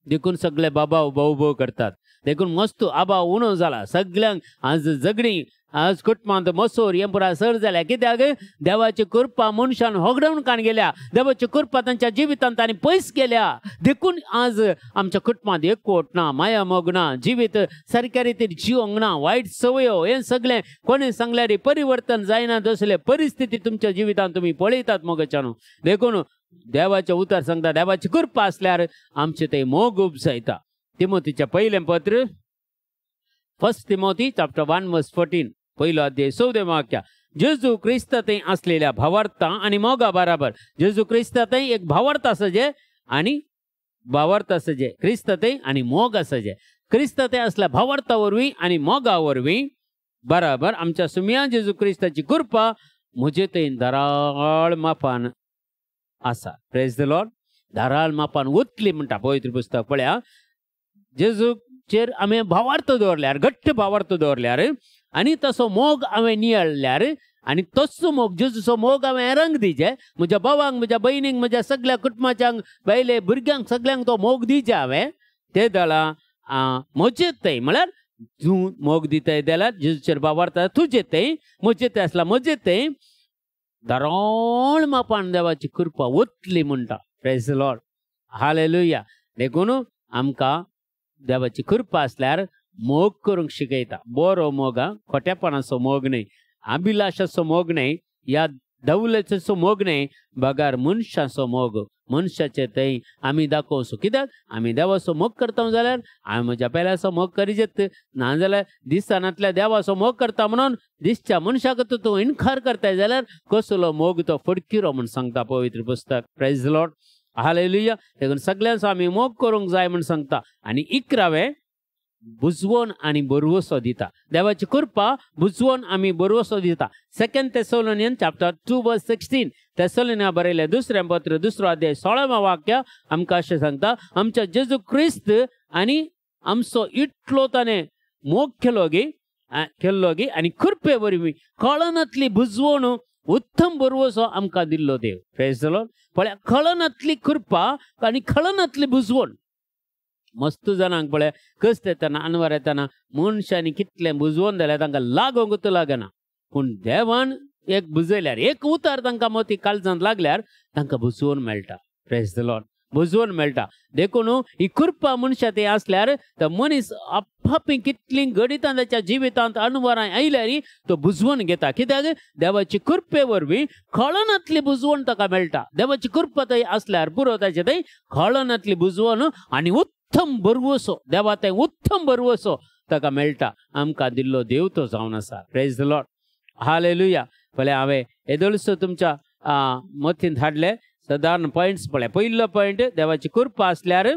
देखून सगळे बाबाव भाऊ करतात. देखून मस्तू अभाव उणो जाला सगळ्यांक. आज जगणी आज कुटुंबांत मसूर हे पुरा सर जाल्या. कित्याक देवाची कृपा मनशान होगडवून काण गेल्या. देवाची कृपा तांच्या जिवितांत आनी पयस गेल्या. देखून आज आमच्या कुटुंबांत एकवट ना, माया मोग ना, जिवीत सारक्या रितीन जिवंक ना, वायट सवयो हे सगळें कोणी सांगल्यार परिवर्तन जायना. तसले परिस्थिती तुमच्या जिवितांत तुमी पळयतात मोगच्यानो. देखून देवाचे उतार सांगता देवाची कृपा आसल्यार आमचे ते मोग उपसयता. तिमोथीच्या पयलें पत्र 1 तिमोथी चॅप्टर 1:14 पहिलो अध्याय 14वें वाक्य. जेजू क्रिस्तांतय असलेल्या भावार्था आणि मोगा बराबर. जेजू क्रिस्तांतय एक भावार्थ आसजे आणि भावार्थ आसजे. क्रिस्तांतय आणि मोग आसजे. क्रिस्तांतय असल्या भावार्था वरवीं आणि मोगा वरवीं बराबर आमच्या सुम्या जेजू क्रिस्ताची कृपा म्हजे थंय धाराळ मापान आसा. Praise the lord. धाराळ मापान वतली म्हणटा पवित्र पुस्तक. पळया जेजूचेर आमी भावार्थ दवरल्यार, घट्ट भावार्थ दवरल्यार आनी तसो मोग हांवें नियळल्यार आणि तसो मोग जेजूचो मोग हांवें हेरांक दिजे, म्हज्या भावांक, म्हज्या भयणीक, म्हज्या सगळ्या कुटुंबाच्यांक, बायले भुरग्यांक सगळ्यांक तो मोग दिजे हांवें. ते जालां म्हजें म्हळ्यार तूं मोग दिताय जाल्यार जेजूचेर वावरता तुजें तें, म्हजें आसला म्हजें तें. धरोळ मापान देवाची कृपा वतली म्हणटा. Praise the lord. हालेलुया. देखून आमकां देवाची कृपा आसल्यार मोग करूंक शिकयता. बरो मोग, खोटेपणाचो मोग न्हय, अभिलाशाचो मोग न्हय, या दौलतीचो मोग न्हय, बगार मनशाचो मोग. मनशाचे थंय आमी दाखोवचो. कित्याक आमी देवाचो मोग करता जाल्यार हांवें म्हज्या पेल्याचो मोग करीत, नाजाल्यार दिसतानांतल्या देवाचो मोग करता म्हणून दिसच्या मनशाक तूं इन्कार करताय जाल्यार कसलो मोग तो फडकिरो म्हूण सांगता पवित्र पुस्तक. Praise the lord. हालेलुया. देखून सगळ्यांचो आमी मोग करूंक जाय म्हूण सांगता. आनी 11वें बुजवण आनी बरवसो दिता. देवाची कृपा बुजवण आमी बरवसो दिता. 2 Thessalonians chapter 2 verse 16. थेसलोनिया बरयलें दुसरें पत्र 2रो अध्याय 16वें वाक्य आमकां अशें सांगता, आमच्या जेजू क्रिस्त आनी आमचो इतलो ताणें मोग केलो गी आनी कृपे वरवीं कळनातली बुजवण उत्तम बरवसो आमकां दिल्लो देव. Praise the Lord. पळय, कळनातली कृपा आनी कळनातली बुजवण. मस्त जाणांक पळय कस येतना अनवर येतना मनशांनी कितलें बुजवण जाल्यार तांकां लागोंकूच लागना, पूण देवान एक बुजयल्यार, एक उतार तांकां मोती काळजांत लागल्यार तांकां बुजवण मेळटा. Praise the Lord. बुजवण मेळटा. देखून ही कृपा मनशा ते आसल्यार तो मनीस आपापी कितली घडितां ताच्या जिवितांत अनवरां आयल्यार तो बुजवण घेता. कित्याक देवाची कृपे वरवीं कळनातली बुजवण ताका मेळटा. देवाची कृपा थंय आसल्यार पुरो ताचे थंय कळनातली बुजवण आनी उत्तम बरवसो, देवा थंय उत्तम बरवसो ताका मेळटा. आमकां दिल्लो देव तो जावन आसा. Praise the lord. हालेलुया. पळय, हांवें येदोळसो तुमच्या मतींत हाडले सादारण पॉयंट्स. पळय, पयलो पॉयंट देवाची कृपा आसल्यार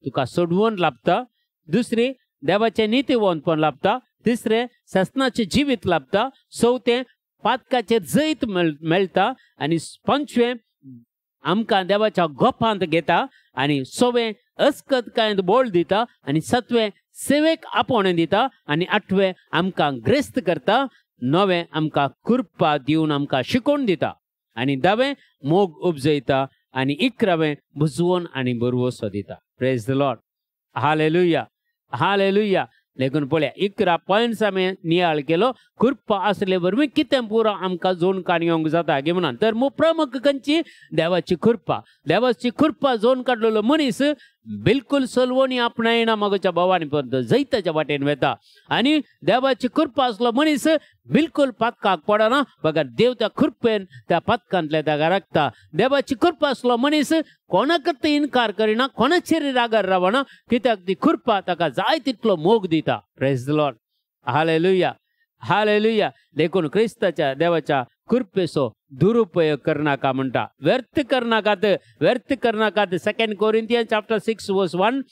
तुका सोडवण लाभता. दुसरी देवाचें नितीवंतपण लाभता. तिसरें ससनाचें जिवीत लाभता. चवथें पातकाचेर जैत मेळटा. आनी पंचवें आमकां देवाच्या गोपांत घेता. आनी सवें अस्कतकायेंत बोळ दिता. आनी सातवें सेवेक आपोवणें दिता. आनी आठवें आमकां ग्रेस्त करता. नवें आमकां कृपा दिवन आमकां शिकोवन दिता. आनी 10वें मोग उपजयता. आनी 11वें बुजवण आनी बरवसो दिता. Praise the lord. Hallelujah. Hallelujah. देखून पळया, 11 पॉयंट्स आमी नियाळ केलो. कृपा आसले वरवीं कितें पुरो आमकां जोन काडयोंक जाता गे म्हणून. तर प्रमुख खंयची? देवाची कृपा. देवाची कृपा जोन काडलेलो मनीस बिलकुल सलवणी आपणायना मोगाच्या भावानी पर्यंत जैताच्या वाटेन वेता. आनी देवाची कृपा आसलो मनीस बिलकुल पातकाक पडना, बघा देव त्या कृपेन त्या पातकांतले ताका राखता. देवाची कृपा आसलो मनीस कोणाकच इन्कार करिना, कोणाचेर रागार रावना, कित्याक ती कृपा ताका जाय तितलो मोग दिता. Praise the lord. Hallelujah. Hallelujah. देखून क्रिस्ताच्या देवाच्या कृपेचो दुरुपयोग करनाका म्हणटा. व्यर्थ करनाकात, व्यर्थ करनाकात. 2 Corinthians chapter 6 verse 1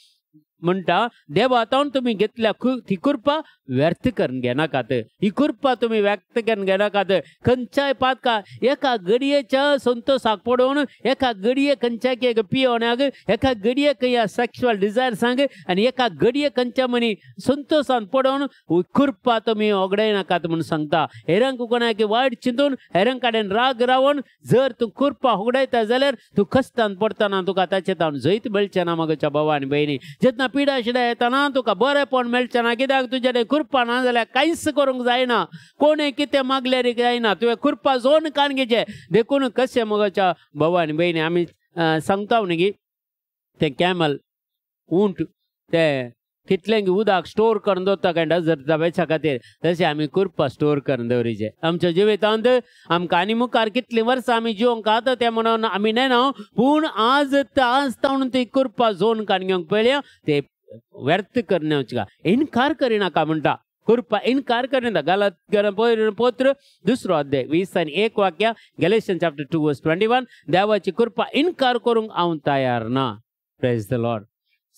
म्हणटा, देवा हातावन तुम्ही घेतल्या ती कृपा व्यर्थ करून घेनाकात. ही कृपा तुम्ही व्यक्त करून घेनाकात. खंयच्याय पातका एका घडयेच्या संतोषाक पडोवन, एका घडये खंयच्याक एक पियोवण्याक, एका घडयेक या सेक्शुअल डिझायर्सांक, आनी एका घडये खंयच्या मनी संतोषान पडोवन कृपा तुम्ही ओगडायनाकात म्हणून सांगता. हेरांक कोणाक वायट चिंतून, हेरां कडेन राग रावन जर तूं कृपा ओगडायता जाल्यार तूं कश्टान पडटना तुका ताचे तावन जैत मेळचें ना. मोगाच्या भावा आनी भयणी, जेन्ना पिडा शिडा येतना तुका बरेपण मेळचें ना. कित्याक तुजे कृपा ना जाल्यार कांयच करूंक जायना. कोणें कितें मागल्यार जायना. तुवें कृपा जोन कान घेचे. देखून कशें मोगाच्या भावा आनी भयणी आमी सांगता न्ही, ते कॅमल ऊंट ते कितलें उदक स्टोर करून दवरता काय डजर्टा वेच्या खातीर, तशें आमी कृपा स्टोर करून दवरिचें. आमच्या जिवितांत आमकां आनी मुखार कितलीं वर्सां आमी जिवंक आतां तें म्हणून आमी नेना, पूण आज तावन ती कृपा जोन कान घेवंक पळया. ते व्यर्थ करण्याची इन्कार करिनाका म्हणटा. कृपा इन्कार करिना. पत्र 2रो अध्याय 20 आनी 1 वाक्य. गॅलेशियन्स chapter 2 verse 21. देवाची कृपा इन्कार करूंक हांव तयार ना. Praise the Lord.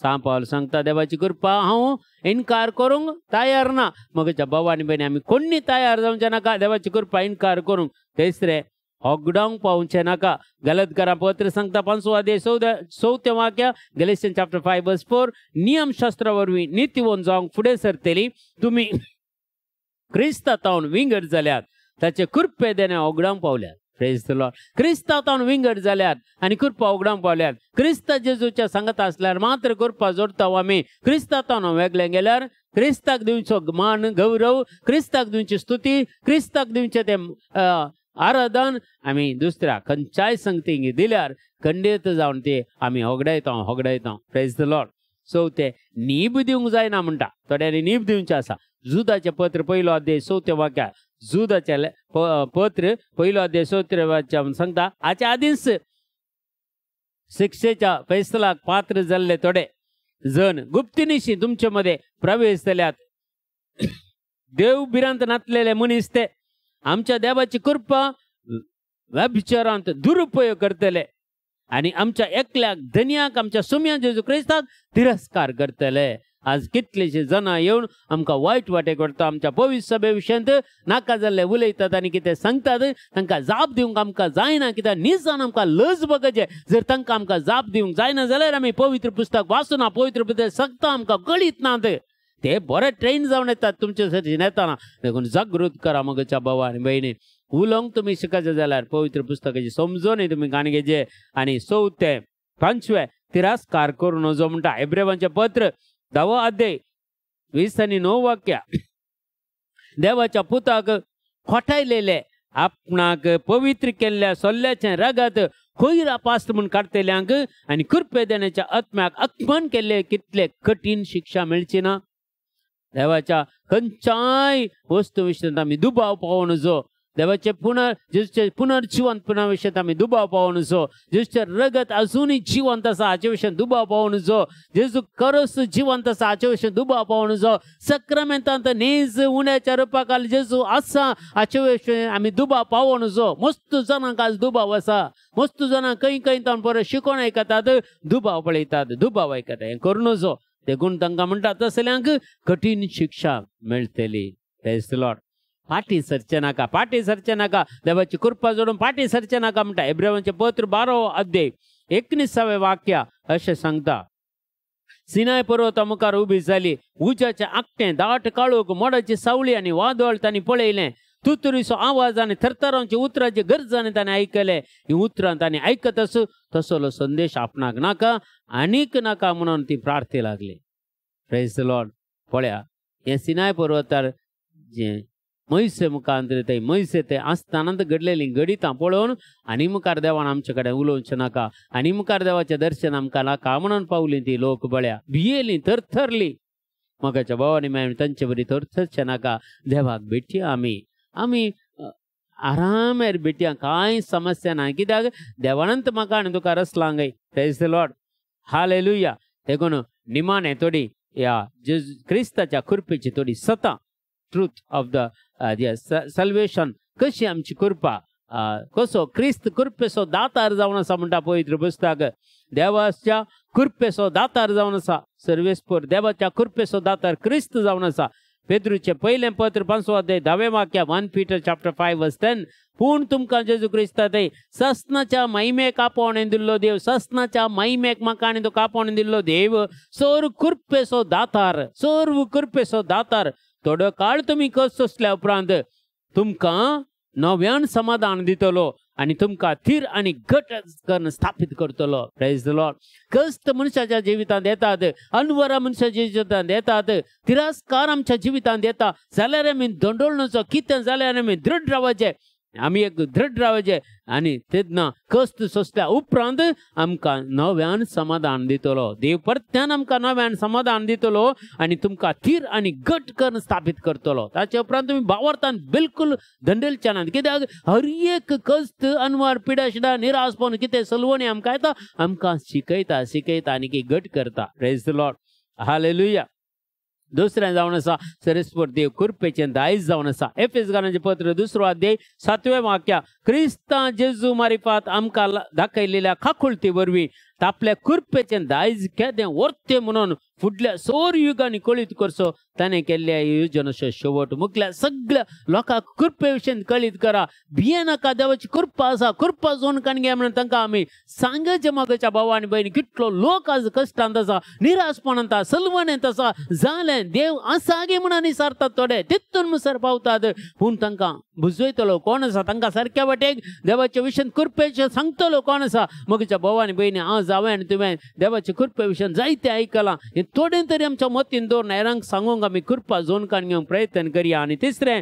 सांत पावल सांगता, देवाची कृपा हांव इन्कार करूंक तयार ना. मोगाच्या भावानी भयणी आमी कोणी तयार जावचें नाका देवाची कृपा इन्कार करूंक. तिसरें होगडावंक पावचें नाका. गलतकारां पत्र सांगता 5 अध्याय 4 वाक्य. गॅलेशियन्स chapter 5 verse 4. नियमशास्त्रा वरवीं नितीवंत जावंक फुडें सरतलीं तुमी क्रिस्तांतावन विंगड जाल्यात. ताचे कृपे देणे ओगडावंक पावल्यात. Praise the Lord. क्रिस्तांतान विंगड जाल्यात आनी कृपा उगडावंक पावल्यात. क्रिस्त जेजूच्या संगत आसल्यार मात्र कृपा जोडता आमी. क्रिस्तांतान वेगळे गेल्यार क्रिस्ताक दिवचो मान गौरव, क्रिस्ताक दिवची स्तुती, क्रिस्ताक दिवचे ते आराधन आमी दुसऱ्या खंयच्याय संगतीक दिल्यार खंडीत जावन ते आमी होगडायता. Praise the lord. सो ते नीब दिवंक जायना म्हणटा. थोड्यांनी नीब दिवचे आसा. जुदाचे पत्र 1 अध्याय 4 वाक्या. जुदाचे पत्र 1 अध्याय 4 वाक्यान सांगता, हाच्या आदींच शिक्षेच्या फैसलाक पात्र जाल्ले थोडे जण गुप्तनिशी तुमचे मध्ये प्रवेश जाल्यात. देव बिरांत नातलेले मनीस ते आमच्या देवाची कृपा व्यभिचारांत दुरुपयोग करतले आणि आमच्या एकल्याक धन्याक आमच्या सुम्या जेजू क्रिस्ताक तिरस्कार करतले. आज कितलेशे जणां येवन आमकां वायट वाटेक व्हरता. आमच्या पवित्र सभे विशयांत नाका जाल्ले उलयतात आनी कितें सांगतात तांकां जाप दिवंक आमकां जायना. कित्याक निजान आमकां लज बगजे. जर तांकां आमकां जाप दिवंक जायना जाल्यार आमी पवित्र पुस्तक वाचूना, पवित्र पुस्तक सांगता आमकां कळीत नात. ते बरे ट्रेन जावन येतात तुमचे साठी येताना. देखून जागृत करा मगच्या भावा आनी भयणी. उलोवंक तुमी शिकायचे जाल्यार पवित्र पुस्तकाची समजोन तुमी गाणगेचे. आनी 4 ते 5 तिरस्कार करू नजो म्हणटा. हेब्रेवांचें पत्र 10 अध्याय 20 आनी 9 वाक्या. देवाच्या पुताक खोटायलेले आपणाक पवित्र केल्ल्या सोल्ल्याचे रगत खोयरा पास्ट म्हूण काडटल्यांक आनी कृपे देण्याच्या आत्म्याक अपमान केल्ले कितले कठीण शिक्षा मेळची ना. देवाच्या खंयच्याय वस्तू विशयांत आमी दुबाव पावूं नजो. देवाचे जेजूचे पुनर्जिवंतपणा विशयांत आमी दुबाव पावूं नजो. जेजूचे रगत अजूनय जिवंत आसा हाचे विशयांत दुबाव पावूं नजो. जेजू खरोच जिवंत आसा हाचे विशयांत दुबाव पावूं नजो. सक्रामेंतांत नेज उण्याच्या रुपाक जेजू आसा हाचे विशयांत आमी दुबाव पावूं नजो. मस्त जाणांक आज दुबाव आसा. मस्त जाणां खंय तावन परत शिकोवन आयकतात, दुबाव पळयतात, दुबाव आयकतात. हें करूं नजो. देखून तांकां म्हणटा तसल्यांक कठीण शिक्षा मेळटली. Praise the Lord. फाटी सरचे नाका, फाटी सरचे नाका. देवाची कृपा जोडून फाटी सरचे नाका म्हणटा. हेब्रेवांचें पत्र 12 अध्याय 19 वाक्या अशें सांगता. सिनाय पर्वता मुखार उबी जाली. उज्याचें आकटें दाट काळोख, मोडाची सावळी आनी वादळ तांणी पळयलें. तुतुरीचो आवाज आनी थरथरांची उतरांची गरजांनी ताणें आयकले. ही उतरां ताणें आयकत तसलो संदेश आपणाक नाका आनीक नाका म्हणून ती प्रार्थी लागली. Praise the Lord. पळया, हे सिनाय पर्वतार जे मैसे मुखांतर ते मैसे ते आसताना घडलेली गडितां पळोवन आनी मुखार देवान आमचे कडेन उलोवचें नाका, आनी मुखार देवाचें दर्शन आमकां नाका म्हणून पावलीं ती लोक. बळ्या भियेलीं, थरथरलीं. मगाच्या भावांनी मेळून तांचे बरी थरथरचें नाका. देवाक भेटया आमी आरामेर भेटया. कांय समस्या ना. कित्याक देवानंत म्हाका आनी तुका रसलांगय. Praise the lord. हालेलुया. देखून निमाणे थोडी या क्रिस्ताच्या कृपेची थोडी सता ट्रूथ ऑफ द सल्वेशन. कशी आमची कृपा, कसो क्रिस्त कृपेचो दातार जावन आसा म्हणटा पवित्र पुस्तक. देवाच्या कृपेचो दातार जावन आसा सर्वेस्पर. देवाच्या कृपेचो दातार क्रिस्त जावन आसा. पेद्रूचे पयलें पत्र 5 अध्याय 10 वाक्या. 1 Peter chapter 5 verse 10. पूण तुमकां जेजू क्रिस्तात सस्नाच्या महिमेक आपोवणें दिल्लो देव, सस्नाच्या महिमेक म्हाका आनी तुका आपोवणें दिल्लो देव, सर्व कृपेचो दातार, सर्व कृपेचो दातार. थोडो काळ तुमी कस सोंसल्या उपरांत तुमकां नव्यान समाधान दितलो आनी तुमकां थीर आनी घट करून स्थापीत करतलो. Praise the Lord. कश्ट मनशाच्या जिवितांत येतात, अनवरां मनशाच्या जिवितांत येतात, तिरस्कार आमच्या जिवितांत येता जाल्यार आमी दंडोळ नचो. कितें जाल्यार आमी दृढ रावचे. आमी एक दृढ रावचे आनी तेन्ना कश्ट सोंसल्या उपरांत आमकां नव्यान समाधान दितलो. देव परत्यान आमकां नव्यान समाधान दितलो आनी तुमकां थीर आनी घट करून स्थापीत करतलो. ताचे उपरांत तुमी भावार्थान बिलकुल दंडेलचे नात. कित्याक हर एक कश्ट, अनवर, पिडाशिडा, निराशपण कितें सलवणी आमकां येता, आमकां शिकयता आनी घट करता. Praise the lord. हालेलुया. दुसरें जावन आसा सर्वेस्पर देव कृपेचें दायज जावन आसा. एफेसकारांचें पत्र 2 अध्याय 7 वाक्या. क्रिस्तां जेजू मारिफात आमकां दाखयलेल्या खाकुळती वरवीं आपल्या कृपेचे दायज केदें वर्ते म्हणून फुडल्या सोर युगांनी कळीत करचो ताणें केल्ल्या योजनेचो शेवट मुखल्या सगळ्या लोकांक कृपे विशीं कळीत करा. भिये नाका, देवाची कृपा आसा, कृपा जोन काणगे म्हणून तांकां आमी सांगचे मोगाच्या भावा आनी भयणी. कितलो लोक आज कश्टांत आसा, निराशपणांत आसा, सलवणेंत आसा. जालें देव आसा गे म्हणून विचारतात थोडे, तितून मुसर पावतात. पूण तांकां बुजयतलो कोण आसा, तांकां सारक्या वाटेक देवाच्या विशीं कृपेचें सांगतलो कोण आसा. मोगाच्या भावा आनी भयणी, आज हांवें आनी तुवें देवाच्या कृपे विशीं जायतें आयकलां. थोडें तरी आमच्या मतीन दवरून हेरांक सांगूंक आमी कृपा जोन काण घेवंक प्रयत्न करया. आनी तिसरें,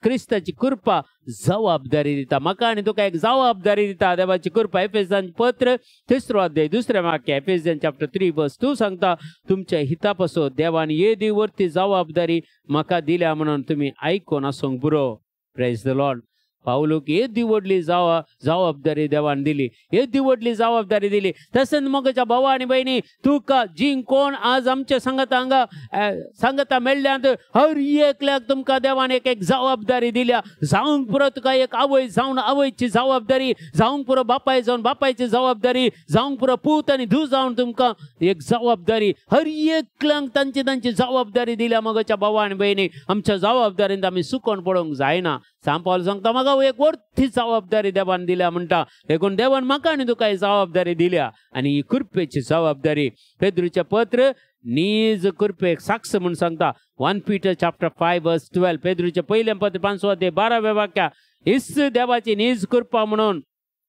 क्रिस्ताची कृपा जबाबदारी दिता. म्हाका आनी तुका एक जबाबदारी दिता देवाची कृपा. एफेसांचें पत्र 3 अध्याय 2 वाक्य, एफेसियन चॅप्टर 3 वर्स 2 सांगता, तुमच्या हिता पासून देवान येदी वरती जबाबदारी म्हाका दिल्या म्हणून तुमी आयकून आसूंक पुरो. Praise the Lord. पावलूक येदी व्हडली जबाबदारी देवान दिली, येदी व्हडली जबाबदारी दिली. तशेंच मोगाच्या भावा आनी भयणी, तुका जी कोण आज आमच्या सांगता मेळ्ळ्यांत हर एकल्याक तुमकां देवान एक जबाबदारी दिल्या. जावंक पुरो तुका एक आवय जावन आवयची जबाबदारी, जावंक पुरो बापाय जावन बापायची जबाबदारी, जावंक पुरो पूत आनी धूव जावन तुमकां एक जबाबदारी. हर एकल्यांक तांची जबाबदारी दिल्या. मोगाच्या भावा आनी भयणी, आमच्या जबाबदारींत आमी सुकोन पडोवंक जायना. सांग पावल सांगता, म्हाका एक व्हडली जबाबदारी देवान दिल्या म्हणटा. देखून देवान म्हाका आनी तुका जबाबदारी दिल्या, आनी ही कृपेची जबाबदारी. पेद्रूचें पत्र नीज कृपेक साक्ष म्हूण सांगता. 1 Peter chapter 5 verse 12. पेद्रूचें पयलें पत्र 5 अध्याय 12 वाक्या, इस देवाची नीज कृपा म्हणून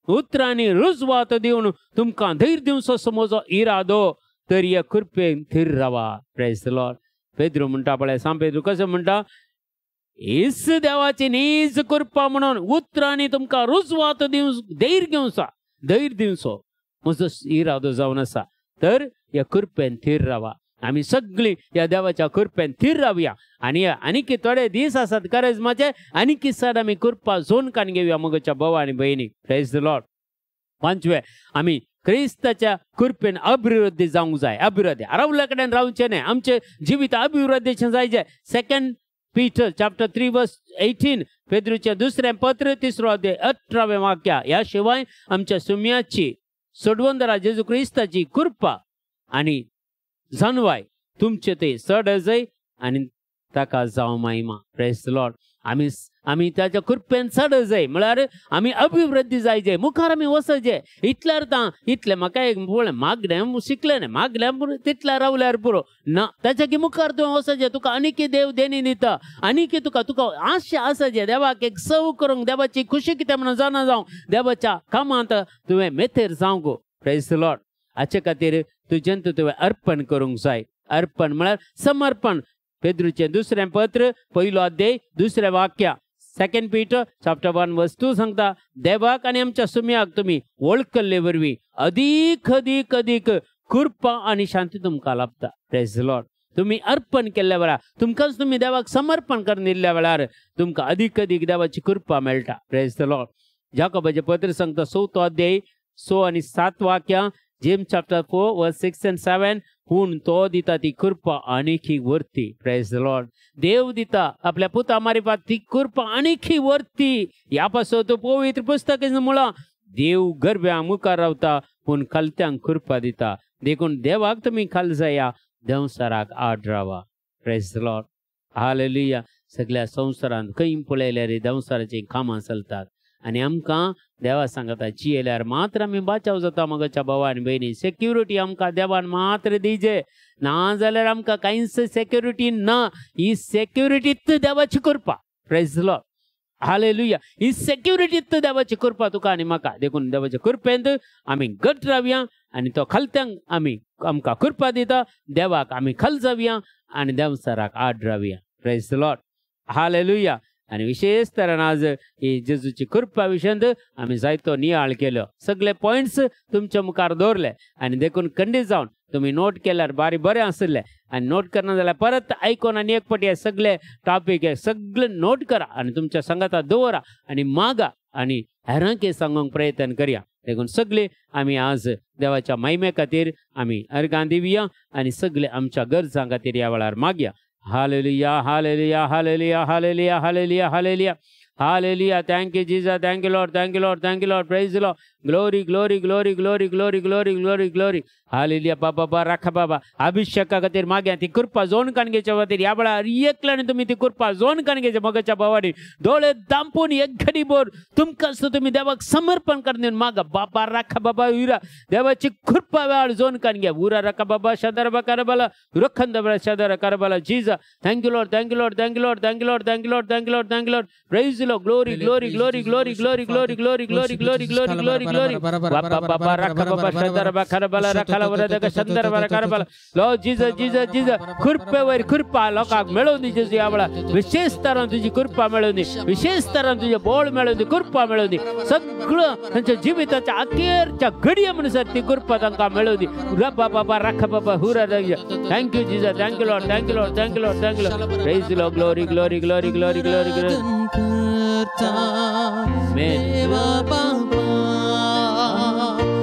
उतरांनी रुजवात दिवन तुमकां धैर्य दिवचो समजो इरादो, तर ह्या कृपेन थीर रावा. Praise the lord. पेद्रू म्हणटा पळय, सांग पेद्रू कसो म्हणटा, इस देवाची नीज कृपा म्हणून उतरांनी तुमकां रुजवात दिवंक धैर्य दिवचो म्हजो इरादो जावन आसा, तर ह्या कृपेन थीर रावा. आमी सगळीं ह्या देवाच्या कृपेन थीर रावया. आनी थोडे दीस आसात कारेजमाचे, आनी किसाड आमी कृपा जोन काण घेवया मोगाच्या भावा आनी भयणी. Praise the lord. 5वें, आमी क्रिस्ताच्या कृपेन अभिवृद्धी जावंक जाय. अभिवृद्धी रावल्या कडेन रावचें न्हय, आमचें जिवीत अभिवृद्धीचें जायचें. 2 Peter chapter 3 verse 18. पेद्रूचें दुसरें पत्र 3 अध्याय 18 वाक्य. ह्या शिवाय आमच्या सुम्याची सोडवंदरा जेजू क्रिस्ताची कृपा आनी जाणवाय तुमचे ते चड जाय आनी ताका जावं महिमा. Praise the Lord. आमी ताच्या कृपेन चड जाय म्हळ्यार आमी अभिवृद्धी जायचे, मुखार आमी वचचे. इतल्यार इतलें म्हाका एक मागणें शिकलें न्हय, मागणें तितल्या रावल्यार पुरो ना. ताच्या मुखार तुवें वचचें. तुका आनीक देव देणी दिता, आनीक तुका आशा आसाचे देवाक एक सव करूंक, देवाची खुशी कितें म्हणून जाणा जावंक, देवाच्या कामांत तुवें मेथेर जावंक. Praise the Lord. हाचे खातीर तुजें तुवें अर्पण करूंक जाय. अर्पण म्हळ्यार समर्पण. पेद्रूचें दुसरें पत्र 1 अध्याय 2 वाक्य, 2 Peter chapter 1 verse 2 सांगता, देवाक आनी आमच्या सुम्याक तुमी वळखले वरवीं अदीक अदीक अदीक कृपा आनी शांती तुमकां लाभता. Praise the Lord. तुम्ही अर्पण केल्ल्या वेळार, तुमकांच तुम्ही देवाक समर्पण करून दिल्ल्या वेळार तुमकां अदीक अदीक देवाची कृपा मेळटा. Praise the Lord. जाकोबाचें पत्र सांगता 4 अध्याय 6 आनी 7 वाक्यां, जेम्स chapter 4 verse 6 and 7. पूण तो दिता ती कृपा आनीक वर्ती. Praise the lord. देव दिता आपल्या पुता मारिफात ती कृपा आनीक वर्ती. ह्या पासून तो पवित्र पुस्तक मुळा देव गर्भ्या मुखार रावता, पूण खालत्यांक कृपा दिता. देखून देवाक तुमी खाल जाया, संवसाराक आड रावा. Praise the lord. हालेलुया. सगळ्या संवसारांत खंय पळयल्यार संवसाराची कामां चलतात आनी आमकां देवा सांगता चियेल्यार मात्र आमी बाचाव जाता. मोगाच्या भावा आनी भयणी, सेक्युरिटी आमकां देवान मात्र दिजे, ना जाल्यार आमकां कांयच सेक्युरिटी ना. ही सेक्युरिटीत देवाची कृपा. Praise the lord. हालेलुया. ही सेक्युरिटीत देवाची कृपा तुका आनी म्हाका. देखून देवाच्या कृपेंत आमी घट रावया आनी तो खालत्यांक आमकां कृपा दिता. देवाक आमी खाल जावया आनी देवसाराक आड रावया. Praise the lord. हालेलुया. आनी विशेष तरेन आज ही जेजूची कृपा विशयंत आमी जायतो नियाळ केलो. सगळे पॉयंट्स तुमच्या मुखार दवरले आनी देखून खंडीत जावन तुम्ही नोट केल्यार बरें आसलें. आनी नोट करना जाल्यार परत आयकून आनी एक फावटी सगळे टॉपीक सगळे नोट करा आनी तुमच्या संगाताक दवरा आनी मागा आनी हेरांक सांगूंक प्रयत्न करया. देखून सगळे आमी आज देवाच्या महिमे खातीर आमी अर्गां दिवया आनी सगळे आमच्या गरजां खातीर ह्या वेळार मागया. Hallelujah. Hallelujah. Hallelujah. Hallelujah. Hallelujah. Hallelujah. Hallelujah. Thank you, Jesus. Thank you, Lord. Thank you, Lord. Thank you, Lord. Praise the Lord. Glory, glory, glory, glory, glory, glory, glory, glory. Hallelujah. Baba, rakha Baba. Abhisheka katir magya ti kurpa zone kange chawatir yabala rieklan tumi ti kurpa zone kange magacha bawadi. Dole dampuni eggadi bor tumka tumi devak samarpan karne maga Baba rakha Baba ura devachi kurpa wal zone kange ura rakha Baba shadara karabala rukhanda bala shadara karabala. Jesus, thank you Lord, thank you Lord, thank you Lord, thank you Lord, thank you Lord, thank you Lord, thank you Lord. Praise the Lord. Glory, glory, glory, glory, glory, glory, glory, glory, glory, glory, glory, glory. Baba rakha Baba shadara karabala rakha Lord Jesus, Jesus, Jesus, kurpa lokak melodi Jesus yabala विशेष तरह तुझी कृपा मिळवली विशेष तरह तुझे बोल मिळवली कृपा मिळवली सगळं त्यांच्या जीविताच्या अखेरच्या घडिया म्हणून ती कृपा त्यांना मिळवली रबा बाबा राखा बाबा हुरा thank you Jesus thank you lord thank you lord thank you lord thank you lord praise the lord glory glory glory glory glory glory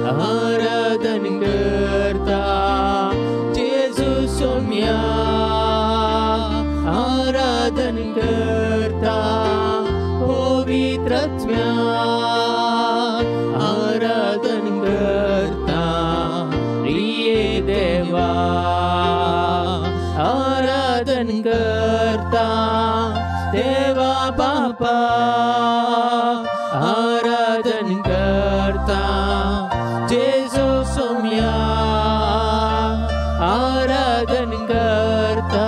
आराधन करता येशू सोम्या आराधन करता पवित्रात्म्या आराधन करता प्रिय देवा आराधन करता देवा बापा आराधन करता येशू सोम्या आराधन करता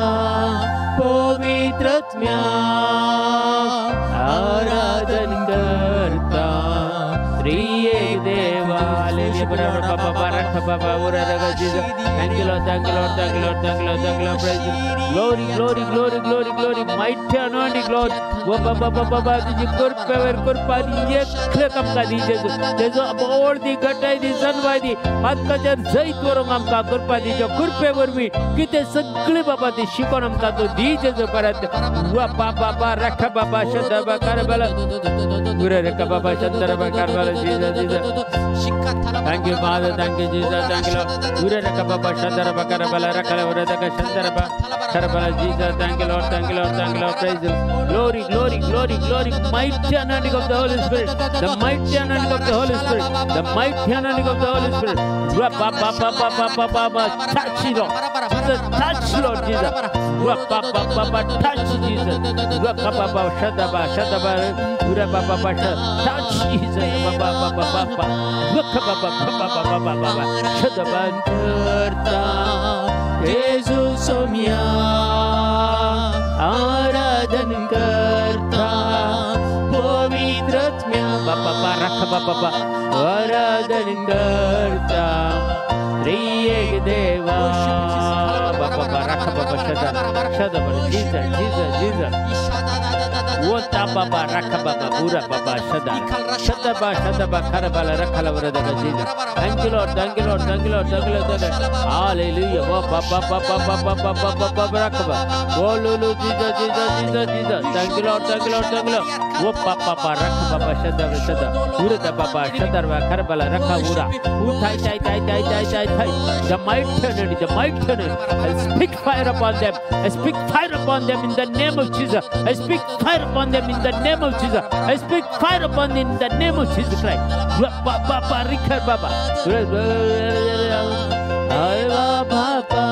पवित्रात्म्या आराधन करता प्रिय देवा बाबा रख बाबा उरा रगा Jesus thank you lord thank you lord thank you lord thank you lord thank you lord praise glory glory glory glory glory mighty anointing lord वो बाबा बाबा तुझी कृपा ये कम का दीजिए तेजो अबोड दी गटाई दी सनवाई दी आत्काचर जैत वरून आमका कृपा दीजो कृपेवर मी किते सगळे बाबा ती शिकवण आमका तो दीजे जो परत वा बाबा रख बाबा शदबा करबला गुरे रख बाबा शदबा करबला Jesus thank you father thank you jesus thank you lord गुरे रख बाबा शदबा करबला रखला वर रख शदबा करबला Jesus thank you lord thank you lord thank you lord praise the glory glory glory glory mighty anointing of the holy spirit the mighty anointing of the holy spirit the mighty anointing of the holy spirit touch it lord jesus touch lord jesus touch jesus shadaba gura baba touch jesus baba shadaba करता येशू सोम्या आराधन करता पवित्रात्म्या बाबा रख बाबा आराधन करता प्रिय देवा बाबा रख बाबा शदबा जीसस जीसस जीसस वो बाबा रख बाबा पूरा बाबा शदबा करबला रखला वर Jesus thank you lord thank you lord thank you lord thank you lord hallelujah वो बाबा रख वो low Jesus Jesus Jesus Jesus thank you lord thank you lord thank you lord वो बाबा रख बाबा शदबा पूरा बाबा शदबा करबला रखा पूरा वो Thai the mighty anointing I speak fire upon them I speak fire upon them in the name of Jesus I speak fire upon them in the name of Jesus I speak fire upon them in the name of Jesus Christ Baba Rikar Baba Ayva Baba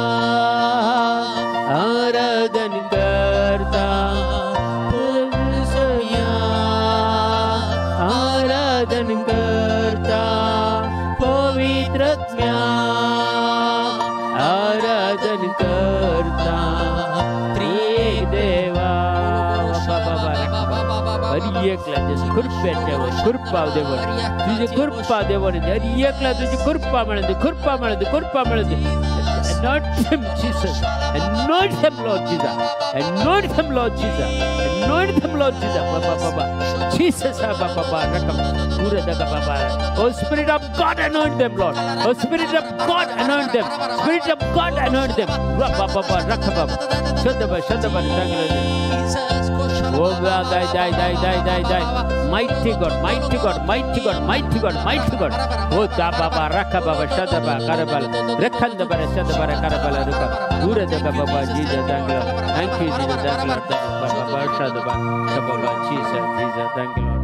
आराधन करता आराधन करता पवित्रात्म्या आराधन करता प्रिय देवा एकला कृपा देवन तुझी कृपा देवन एकला तुझी कृपा मिळते anoint him Jesus anoint him Lord Jesus anoint him Lord Jesus anoint him Lord Jesus baba Jesus baba rakam pura daga baba oh spirit of God anoint them Lord oh spirit of God anoint them spirit of God anoint them baba rakam shadaba Jesus oh die mighty God oh da baba rakam baba shadaba karabal rakhanda bara shadaba karabala ruka pura daga baba Jesus thank you Jesus thank you Lord baba shadaba baba Jesus thank you Lord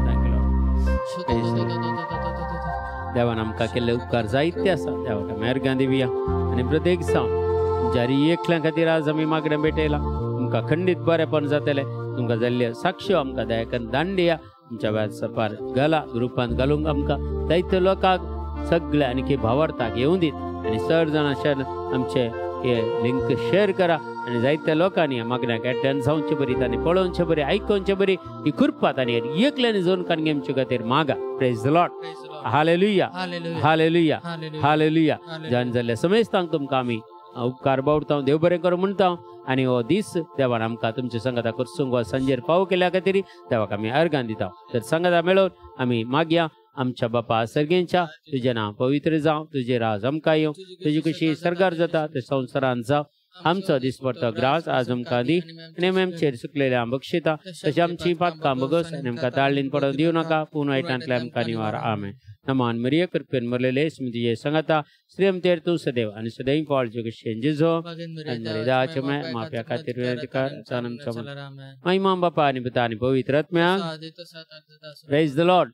देवान आमकां केल्ले उपकार जायते आसा देवाक आमी अर्घां दिवया आनी प्रत्येक सांग ज्यारी एकल्या खातीर आज आमी मागणें भेटयलां तुमकां खंडीत बरेपण जातलें तुमकां जाल्ले साक्ष्यो आमकां दयाकन दान दिया तुमच्या व्याज सपार घाला ग्रुपांत घालूंक आमकां जायत्या लोकांक सगळे आणखी भावार्थाक येवं दीत आनी चड जाणां आमचे हे लिंक शेअर करा आणि जायत्या लोकांनी मागण्याक एटेंड जावचे बरी तांणी पळोवचे बरी आयकोवचे बरी ही कृपा तांणी एकल्यानी जोन कान आमचे खातीर मागा praise the lord hallelujah hallelujah hallelujah जाण जाल्ल्या समेस्तांक तुमकां आमी उपकार बावडता देव बरें करूं म्हणटा आनी हो दीस देवान आमकां तुमच्या संगता करसूंक हो सांजेर पाव केल्या खातीर देवाक आमी अर्घां दिता तर संगता मेळोवन आमी मागया आमच्या बापा सर्गेंच्या तुझे नांव पवित्र जावं तुझे राज आमकां येवं तुजी कशी सर्गार जाता ते संवसारांत जावं आमचो दिसपडटो ग्रास आज आमकां दी आनी आमी आमचेर सुकलेल्या बक्षिता तशें आमची पातकां बगस आनी आमकां ताळीन पडोवन दिवं नाका पूण वायटांतल्यान आमकां निवार आमेन नमान मरिया कृपेन मरलेले स्मृतीचे सांगता श्री आमचेर तूं सदैव आनी सदैव पावळचे कशें जेजो आनी मर्यादाचे माफिया खातीर विनंती कर आमच्या महिमा बापा आनी पिता आनी पवित्र आत्म्याक praise the lord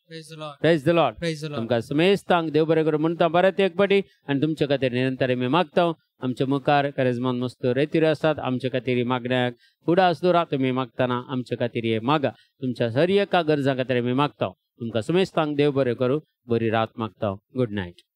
praise the lord तुमकां समेस्तांक देव बरें करूं म्हणटा परत एक पाटी आनी तुमचे खातीर निरंतर आमी मागता आमच्या मुखार करेजमान मस्तो रेतीर आसात आमच्या खातीर मागण्याक फुडां आसदोरा तुमी मागतना आमच्या खातीर हे मागा तुमच्या सर एका गरजां खातीर आमी मागता तुमकां समेस्तांक देव बरें करूं बरी रात मागता गुड नायट.